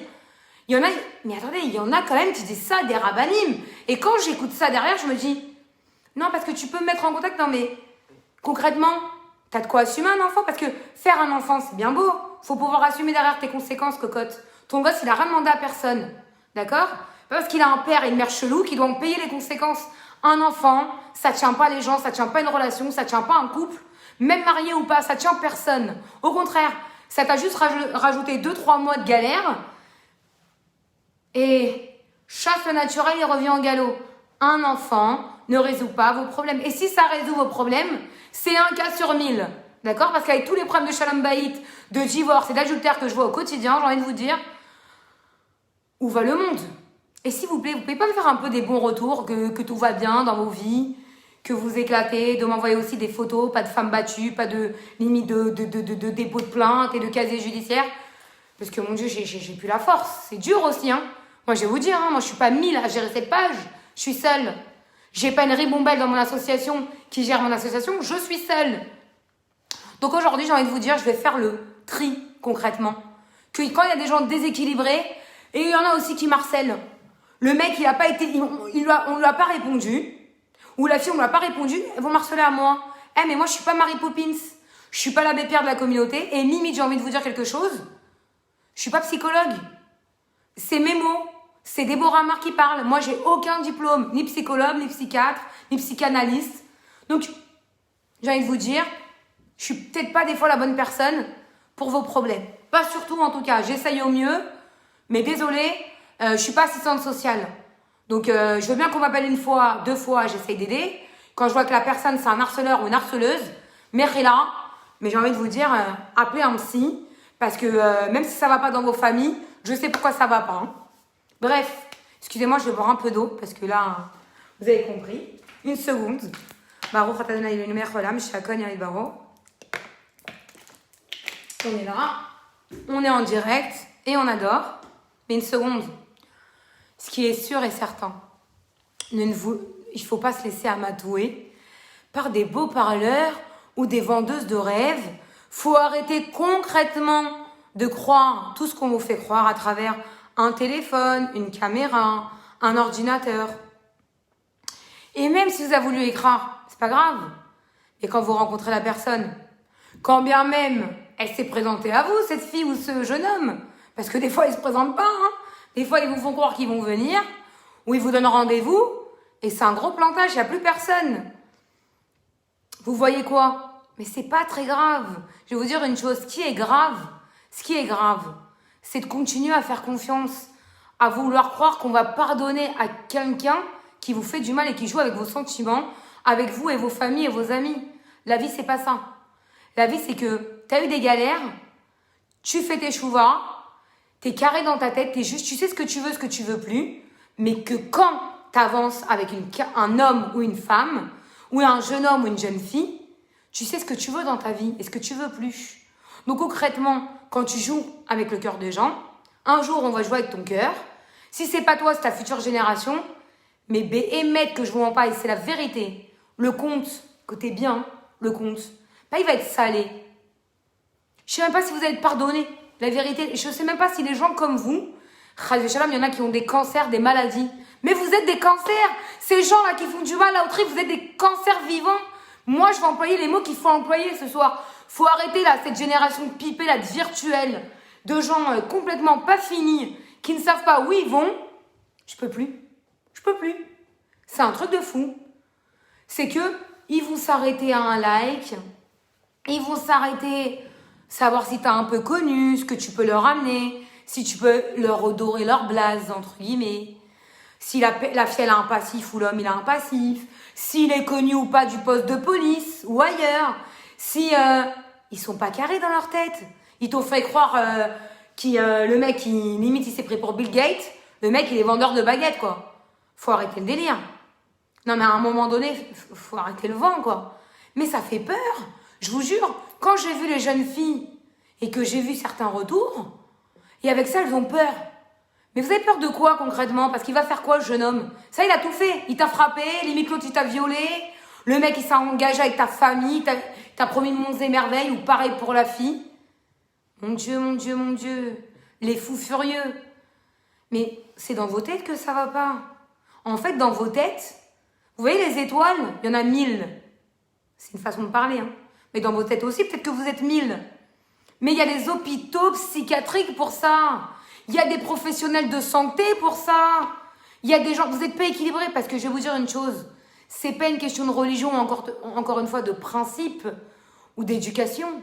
Il y en a, mais attendez, il y en a quand même qui disent ça, des rabbinim. Et quand j'écoute ça derrière, je me dis, non, parce que tu peux me mettre en contact, non mais, concrètement, t'as de quoi assumer un enfant? Parce que faire un enfant, c'est bien beau. Faut pouvoir assumer derrière tes conséquences, cocotte. Ton gosse, il a rien demandé à personne. D'accord? Pas parce qu'il a un père et une mère chelou qu'il doit en payer les conséquences. Un enfant, ça tient pas les gens, ça tient pas une relation, ça tient pas un couple. Même marié ou pas, ça tient personne. Au contraire, ça t'a juste rajouté 2-3 mois de galère. Et chasse le naturel et revient au galop. Un enfant ne résout pas vos problèmes. Et si ça résout vos problèmes, c'est un cas sur 1000. D'accord? Parce qu'avec tous les problèmes de shalom bayit, de divorce et d'adultère que je vois au quotidien, j'ai envie de vous dire, où va le monde? Et s'il vous plaît, vous pouvez pas me faire un peu des bons retours, que tout va bien dans vos vies, que vous éclatez, de m'envoyer aussi des photos, pas de femmes battues, pas de limite de dépôt de plainte et de casier judiciaire. Parce que mon Dieu, j'ai plus la force. C'est dur aussi, hein. Moi, je vais vous dire, hein, moi, je suis pas 1000 à gérer cette page. Je suis seule. J'ai pas une ribombelle dans mon association qui gère mon association. Je suis seule. Donc aujourd'hui, j'ai envie de vous dire, je vais faire le tri, concrètement. Que quand il y a des gens déséquilibrés, et il y en a aussi qui marcellent. Le mec, il a pas été, on lui a pas répondu. Ou la fille, on lui a pas répondu. Elles vont marceler à moi. Mais moi, je suis pas Mary Poppins. Je suis pas l'abbé Pierre de la communauté. Et limite, j'ai envie de vous dire quelque chose. Je suis pas psychologue. C'est mes mots. C'est Déborah Mar qui parle. Moi, j'ai aucun diplôme. Ni psychologue, ni psychiatre, ni psychanalyste. Donc, j'ai envie de vous dire, je suis peut-être pas des fois la bonne personne pour vos problèmes. Pas surtout, en tout cas. J'essaye au mieux. Mais désolée, je suis pas assistante sociale. Donc, je veux bien qu'on m'appelle 1 fois, 2 fois, j'essaye d'aider. Quand je vois que la personne, c'est un harceleur ou une harceleuse, là. Mais j'ai envie de vous dire, appelez un psy. Parce que même si ça va pas dans vos familles, je sais pourquoi ça va pas. Hein. Bref, excusez-moi, je vais boire un peu d'eau. Parce que là, vous avez compris. 1 seconde. Baruch Atadonai Eloheinu melech haolam, shakon yared baro. On est là. On est en direct. Et on adore. Mais 1 seconde. Ce qui est sûr et certain, il ne faut pas se laisser amadouer par des beaux parleurs ou des vendeuses de rêves. Faut arrêter concrètement de croire tout ce qu'on vous fait croire à travers un téléphone, une caméra, un ordinateur. Et même si vous avez voulu écrire, c'est pas grave. Et quand vous rencontrez la personne, quand bien même elle s'est présentée à vous, cette fille ou ce jeune homme, parce que des fois ils se présentent pas, hein. Des fois, ils vous font croire qu'ils vont venir, ou ils vous donnent rendez-vous, et c'est un gros plantage, il n'y a plus personne. Vous voyez quoi? Mais c'est pas très grave. Je vais vous dire une chose, ce qui est grave, c'est de continuer à faire confiance, à vouloir croire qu'on va pardonner à quelqu'un qui vous fait du mal et qui joue avec vos sentiments, avec vous et vos familles et vos amis. La vie, c'est pas ça. La vie, c'est que tu as eu des galères, tu fais tes chouvas, t'es carré dans ta tête, t'es juste, tu sais ce que tu veux plus, mais que quand t'avances avec un homme ou une femme, ou un jeune homme ou une jeune fille, tu sais ce que tu veux dans ta vie et ce que tu veux plus. Donc concrètement, quand tu joues avec le cœur des gens, un jour on va jouer avec ton cœur. Si c'est pas toi, c'est ta future génération. Mais béhémeth que je vous mens pas, et c'est la vérité. Le compte, côté bien, le compte, bah, il va être salé. Je sais même pas si vous allez être pardonné. La vérité, je sais même pas si les gens comme vous, il y en a qui ont des cancers, des maladies. Mais vous êtes des cancers. Ces gens-là qui font du mal à autrui, vous êtes des cancers vivants. Moi, je vais employer les mots qu'il faut employer ce soir. Faut arrêter là, cette génération de pipés, là, de virtuels, de gens complètement pas finis, qui ne savent pas où ils vont. Je peux plus. Je peux plus. C'est un truc de fou. C'est que ils vont s'arrêter à un like. Ils vont s'arrêter, savoir si t'as un peu connu, ce que tu peux leur amener, si tu peux leur redorer leur blase, entre guillemets. Si la fille elle a un passif ou l'homme il a un passif. S'il est connu ou pas du poste de police ou ailleurs. Si ils sont pas carrés dans leur tête. Ils t'ont fait croire le mec, limite il s'est pris pour Bill Gates. Le mec il est vendeur de baguettes quoi. Faut arrêter le délire. Non mais à un moment donné, faut arrêter le vent quoi. Mais ça fait peur. Je vous jure, quand j'ai vu les jeunes filles et que j'ai vu certains retours, et avec ça elles ont peur. Mais vous avez peur de quoi concrètement? Parce qu'il va faire quoi le jeune homme? Ça il a tout fait. Il t'a frappé, limite l'autre il t'a violé. Le mec il s'est engagé avec ta famille, t'as promis de monts et merveilles, ou pareil pour la fille. Mon Dieu, mon Dieu, mon Dieu. Les fous furieux. Mais c'est dans vos têtes que ça va pas. En fait, dans vos têtes, vous voyez les étoiles, il y en a 1000. C'est une façon de parler, hein. Mais dans vos têtes aussi, peut-être que vous êtes 1000. Mais il y a des hôpitaux psychiatriques pour ça. Il y a des professionnels de santé pour ça. Il y a des gens, vous n'êtes pas équilibrés, parce que je vais vous dire une chose. C'est pas une question de religion, encore une fois, de principe ou d'éducation.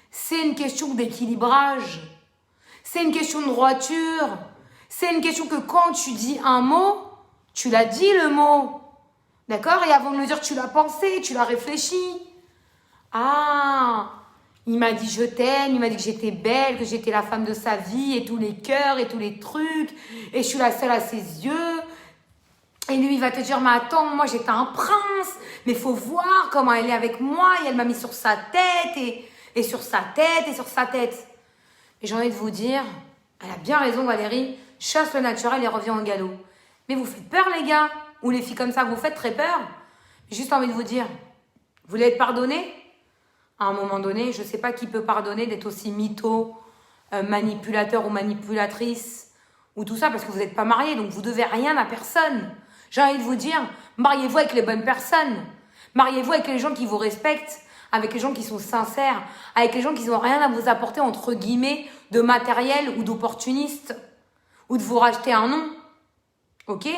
C'est une question d'équilibrage. C'est une question de droiture. C'est une question que quand tu dis un mot, tu l'as dit le mot. D'accord? Et avant de le dire, tu l'as pensé, tu l'as réfléchi. Ah, il m'a dit je t'aime, il m'a dit que j'étais belle, que j'étais la femme de sa vie, et tous les cœurs, et tous les trucs, et je suis la seule à ses yeux. Et lui, il va te dire, mais attends, moi j'étais un prince, mais faut voir comment elle est avec moi, et elle m'a mis sur sa tête, et sur sa tête, et sur sa tête. Et j'ai envie de vous dire, elle a bien raison Valérie, chasse le naturel et revient au galop. Mais vous faites peur les gars, ou les filles comme ça, vous faites très peur. J'ai juste envie de vous dire, vous voulez être pardonné? À un moment donné, je ne sais pas qui peut pardonner d'être aussi mytho, manipulateur ou manipulatrice, ou tout ça, parce que vous n'êtes pas mariés, donc vous devez rien à personne. J'ai envie de vous dire, mariez-vous avec les bonnes personnes. Mariez-vous avec les gens qui vous respectent, avec les gens qui sont sincères, avec les gens qui n'ont rien à vous apporter, entre guillemets, de matériel ou d'opportuniste, ou de vous racheter un nom. Ok?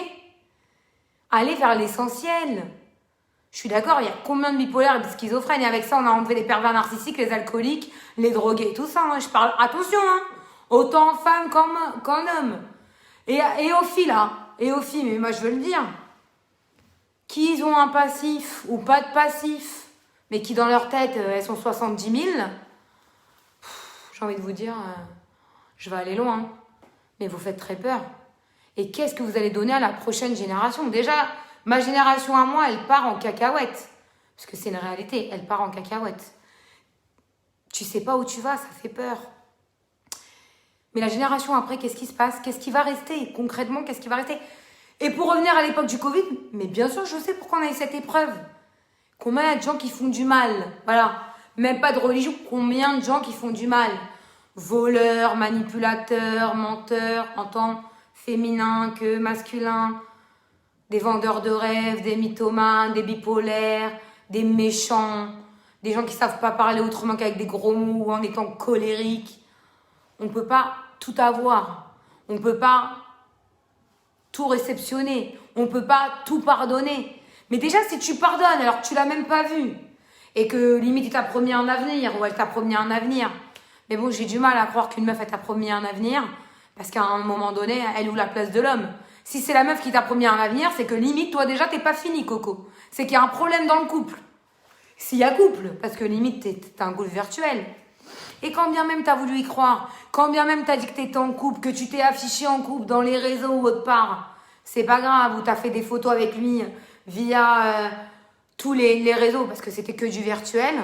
Allez vers l'essentiel. Je suis d'accord, il y a combien de bipolaires et de schizophrènes, et avec ça, on a enlevé les pervers narcissiques, les alcooliques, les drogués, tout ça. Hein. Je parle, attention, hein, autant femme qu'en homme. Et aux filles, là, et aux filles, mais moi je veux le dire, qui ont un passif ou pas de passif, mais qui dans leur tête, elles sont 70 000, j'ai envie de vous dire, je vais aller loin, mais vous faites très peur. Et qu'est-ce que vous allez donner à la prochaine génération? Déjà, ma génération à moi, elle part en cacahuète. Parce que c'est une réalité, elle part en cacahuète. Tu sais pas où tu vas, ça fait peur. Mais la génération après, qu'est-ce qui se passe? Qu'est-ce qui va rester? Concrètement, qu'est-ce qui va rester? Et pour revenir à l'époque du Covid, mais bien sûr, je sais pourquoi on a eu cette épreuve. Combien de gens qui font du mal? Voilà. Même pas de religion, combien de gens qui font du mal? Voleurs, manipulateurs, menteurs, en tant féminin que masculin. Des vendeurs de rêves, des mythomanes, des bipolaires, des méchants, des gens qui ne savent pas parler autrement qu'avec des gros mots ou en étant colériques. On ne peut pas tout avoir. On ne peut pas tout réceptionner. On ne peut pas tout pardonner. Mais déjà, si tu pardonnes alors que tu ne l'as même pas vu et que limite il t'a promis un avenir ou elle t'a promis un avenir. Mais bon, j'ai du mal à croire qu'une meuf elle t'a promis un avenir parce qu'à un moment donné, elle ouvre la place de l'homme. Si c'est la meuf qui t'a promis un avenir, c'est que limite, toi déjà, t'es pas fini, Coco. C'est qu'il y a un problème dans le couple. S'il y a couple, parce que limite, t'es un couple virtuel. Et quand bien même t'as voulu y croire, quand bien même t'as dit que t'étais en couple, que tu t'es affiché en couple dans les réseaux ou autre part, c'est pas grave. Ou tu as fait des photos avec lui via tous les réseaux parce que c'était que du virtuel.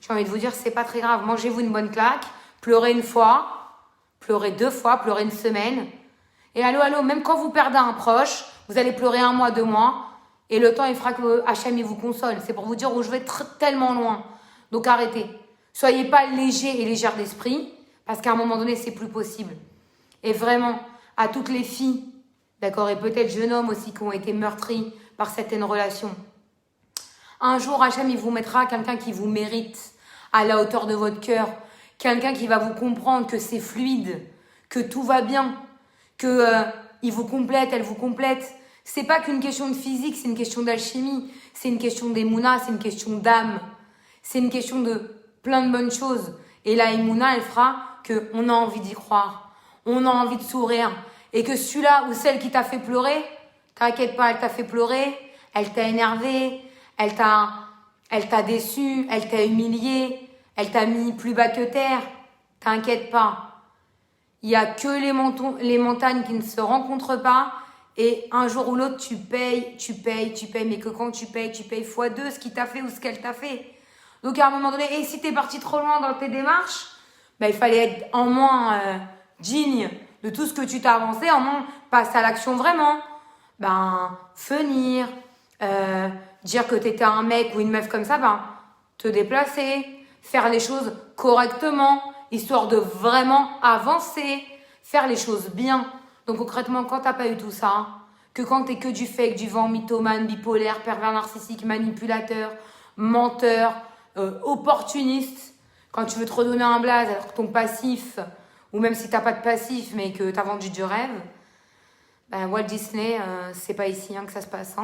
J'ai envie de vous dire, c'est pas très grave. Mangez-vous une bonne claque, pleurez une fois, pleurez 2 fois, pleurez une semaine. Et allô, même quand vous perdez un proche, vous allez pleurer 1 mois, 2 mois. Et le temps, il fera que Hachem, il vous console. C'est pour vous dire où je vais tellement loin. Donc arrêtez. Soyez pas léger et légère d'esprit, parce qu'à un moment donné, c'est plus possible. Et vraiment, à toutes les filles, d'accord, et peut-être jeunes hommes aussi qui ont été meurtris par certaines relations. Un jour, Hachem, il vous mettra quelqu'un qui vous mérite, à la hauteur de votre cœur. Quelqu'un qui va vous comprendre que c'est fluide, que tout va bien, que il vous complète, elle vous complète. C'est pas qu'une question de physique, c'est une question d'alchimie, c'est une question d'émouna, c'est une question d'âme, c'est une question de plein de bonnes choses. Et la émouna, elle fera qu'on a envie d'y croire, on a envie de sourire, et que celui-là ou celle qui t'a fait pleurer, t'inquiète pas, elle t'a fait pleurer, elle t'a énervé, elle t'a déçu, elle t'a humilié, elle t'a mis plus bas que terre. T'inquiète pas. Il y a que les montagnes qui ne se rencontrent pas. Et un jour ou l'autre, tu payes. Mais que quand tu payes x2 ce qu'il t'a fait ou ce qu'elle t'a fait. Donc à un moment donné, et si t'es parti trop loin dans tes démarches, il fallait être en moins digne de tout ce que tu t'as avancé, en moins passe à l'action vraiment. Venir, dire que t'étais un mec ou une meuf comme ça, te déplacer, faire les choses correctement, histoire de vraiment avancer, faire les choses bien. Donc concrètement, quand t'as pas eu tout ça, que quand t'es que du fake, du vent, mythomane, bipolaire, pervers narcissique, manipulateur, menteur, opportuniste, quand tu veux te redonner un blaze alors que ton passif, ou même si t'as pas de passif mais que t'as vendu du rêve, Walt Disney, c'est pas ici que ça se passe.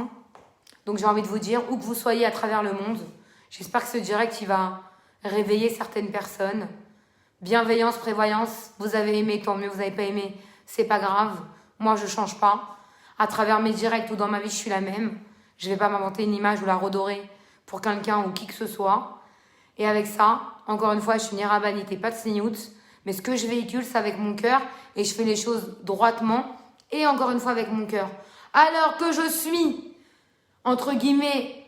Donc j'ai envie de vous dire, où que vous soyez à travers le monde, j'espère que ce direct il va réveiller certaines personnes. Bienveillance, prévoyance, vous avez aimé, tant mieux, vous n'avez pas aimé, c'est pas grave. Moi, je change pas. À travers mes directs ou dans ma vie, je suis la même. Je vais pas m'inventer une image ou la redorer pour quelqu'un ou qui que ce soit. Et avec ça, encore une fois, je suis ni rabbinite, pas de signout, mais ce que je véhicule, c'est avec mon cœur et je fais les choses droitement et encore une fois avec mon cœur. Alors que je suis, entre guillemets,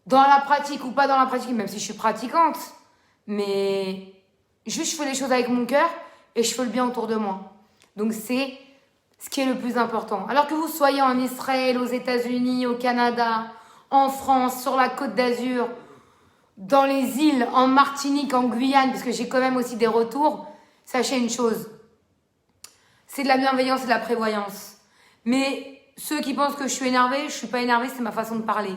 dans la pratique ou pas dans la pratique, même si je suis pratiquante, mais juste je fais les choses avec mon cœur et je fais le bien autour de moi. Donc c'est ce qui est le plus important. Alors que vous soyez en Israël, aux États-Unis, au Canada, en France, sur la Côte d'Azur, dans les îles, en Martinique, en Guyane, parce que j'ai quand même aussi des retours, sachez une chose, c'est de la bienveillance et de la prévoyance. Mais ceux qui pensent que je suis énervée, je suis pas énervée, c'est ma façon de parler.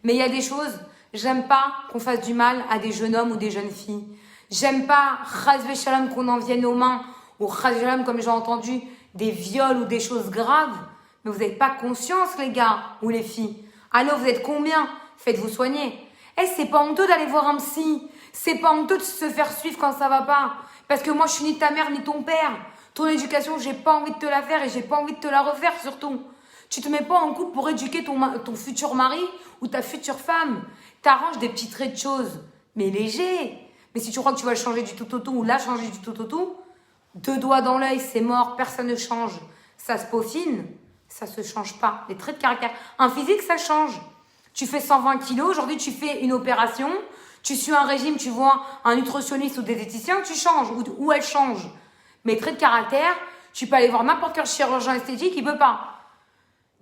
Mais il y a des choses, j'aime pas qu'on fasse du mal à des jeunes hommes ou des jeunes filles. J'aime pas, chas v'shalom, qu'on en vienne aux mains, ou chas v'shalom, comme j'ai entendu, des viols ou des choses graves. Mais vous n'avez pas conscience, les gars ou les filles. Allô, vous êtes combien? Faites-vous soigner. C'est pas honteux d'aller voir un psy. C'est pas honteux de se faire suivre quand ça va pas. Parce que moi, je suis ni ta mère ni ton père. Ton éducation, j'ai pas envie de te la faire et j'ai pas envie de te la refaire surtout. Tu te mets pas en couple pour éduquer ton futur mari ou ta future femme. T'arranges des petits traits de choses, mais légers. Mais si tu crois que tu vas le changer du tout au tout ou la changer du tout au tout, 2 doigts dans l'œil, c'est mort, personne ne change. Ça se peaufine, ça se change pas. Les traits de caractère. Un physique, ça change. Tu fais 120 kilos, aujourd'hui tu fais une opération, tu suis un régime, tu vois un nutritionniste ou des diététiciens, tu changes ou elle change. Mais traits de caractère, tu peux aller voir n'importe quel chirurgien esthétique, il peut pas.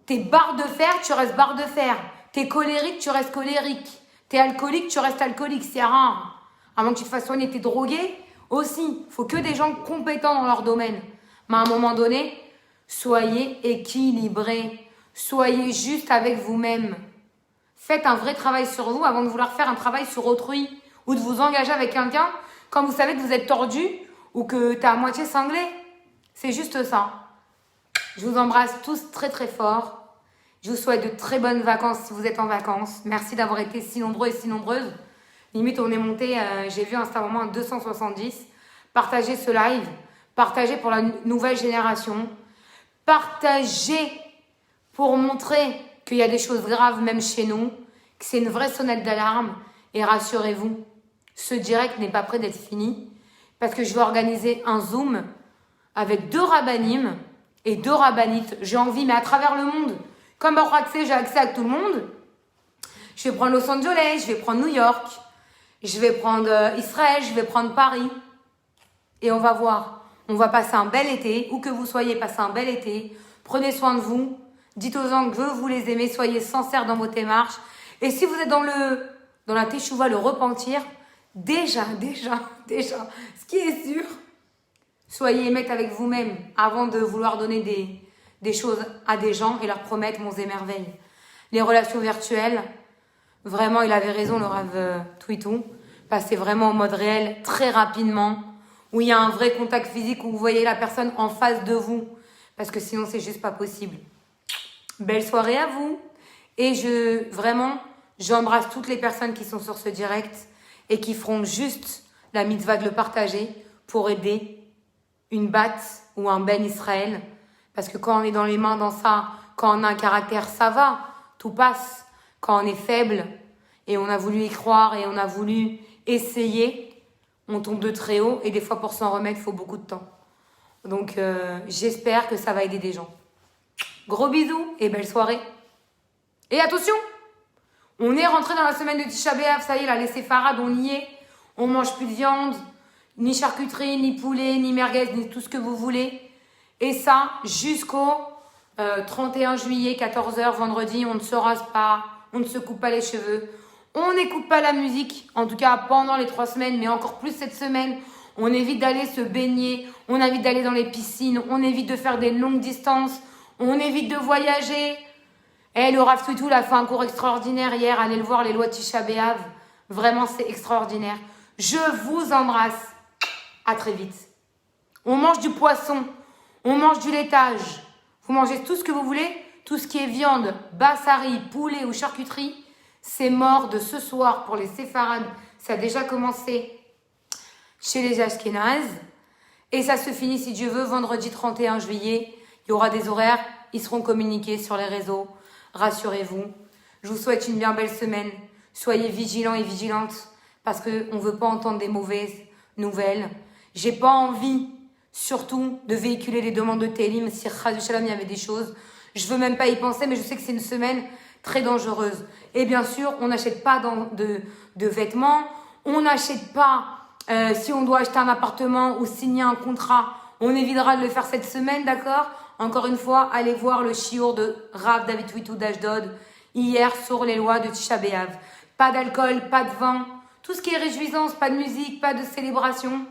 T'es barre de fer, tu restes barre de fer. T'es colérique, tu restes colérique. T'es alcoolique, tu restes alcoolique, c'est rare. À moins que tu te fasses soigner, t'es drogué, aussi. Faut que des gens compétents dans leur domaine. Mais à un moment donné, soyez équilibrés. Soyez juste avec vous-même. Faites un vrai travail sur vous avant de vouloir faire un travail sur autrui ou de vous engager avec quelqu'un quand vous savez que vous êtes tordu ou que t'es à moitié cinglé. C'est juste ça. Je vous embrasse tous très très fort. Je vous souhaite de très bonnes vacances si vous êtes en vacances. Merci d'avoir été si nombreux et si nombreuses. Limite, on est monté, j'ai vu Instagram à 270. Partagez ce live. Partagez pour la nouvelle génération. Partagez pour montrer qu'il y a des choses graves même chez nous, que c'est une vraie sonnette d'alarme. Et rassurez-vous, ce direct n'est pas prêt d'être fini parce que je vais organiser un Zoom avec 2 rabbinim et de rabbinites. J'ai envie, mais à travers le monde. Comme Baruch Accès, j'ai accès à tout le monde. Je vais prendre Los Angeles, je vais prendre New York, je vais prendre Israël, je vais prendre Paris. Et on va voir. On va passer un bel été. Où que vous soyez, passez un bel été. Prenez soin de vous. Dites aux gens que vous les aimez. Soyez sincères dans vos démarches. Et si vous êtes dans la teshuva, le repentir, déjà, ce qui est sûr, soyez honnête avec vous-même avant de vouloir donner des choses à des gens et leur promettre monts et merveilles. Les relations virtuelles, vraiment, il avait raison, le Rav Twitou. Passez vraiment en mode réel très rapidement, où il y a un vrai contact physique, où vous voyez la personne en face de vous. Parce que sinon, c'est juste pas possible. Belle soirée à vous. Et j'embrasse toutes les personnes qui sont sur ce direct et qui feront juste la mitzvah de le partager pour aider une bat ou un ben Israël. Parce que quand on est dans les mains dans ça, quand on a un caractère, ça va, tout passe. Quand on est faible et on a voulu y croire et on a voulu essayer, on tombe de très haut et des fois pour s'en remettre, il faut beaucoup de temps. Donc j'espère que ça va aider des gens. Gros bisous et belle soirée. Et attention, on est rentré dans la semaine de Tisha B'Av, ça y est, là, les séfarades, on y est. On mange plus de viande, ni charcuterie, ni poulet, ni merguez, ni tout ce que vous voulez. Et ça, jusqu'au 31 juillet, 14h, vendredi, on ne se rase pas, on ne se coupe pas les cheveux. On n'écoute pas la musique, en tout cas pendant les 3 semaines, mais encore plus cette semaine. On évite d'aller se baigner, on évite d'aller dans les piscines, on évite de faire des longues distances, on évite de voyager. Et le Rav Twitou a fait un cours extraordinaire hier, allez le voir, les lois de Tisha B'Av. Vraiment, c'est extraordinaire. Je vous embrasse. À très vite. On mange du poisson, on mange du laitage. Vous mangez tout ce que vous voulez, tout ce qui est viande, bassari, poulet ou charcuterie. C'est mort de ce soir pour les séfarades. Ça a déjà commencé chez les Ashkénazes. Et ça se finit, si Dieu veut, vendredi 31 juillet. Il y aura des horaires, ils seront communiqués sur les réseaux. Rassurez-vous. Je vous souhaite une bien belle semaine. Soyez vigilants et vigilantes parce qu'on ne veut pas entendre des mauvaises nouvelles. J'ai pas envie, surtout, de véhiculer les demandes de Télim. Si Chas Shalom, il y avait des choses, je veux même pas y penser, mais je sais que c'est une semaine très dangereuse. Et bien sûr, on n'achète pas de vêtements. On n'achète pas, si on doit acheter un appartement ou signer un contrat, on évitera de le faire cette semaine, d'accord? Encore une fois, allez voir le shiur de Rav David Twitou d'Ashdod hier sur les lois de Tisha B'Av. Pas d'alcool, pas de vin, tout ce qui est réjouissance, pas de musique, pas de célébration.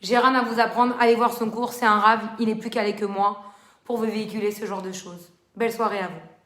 J'ai rien à vous apprendre, allez voir son cours, c'est un Rav, il est plus calé que moi pour vous véhiculer ce genre de choses. Belle soirée à vous.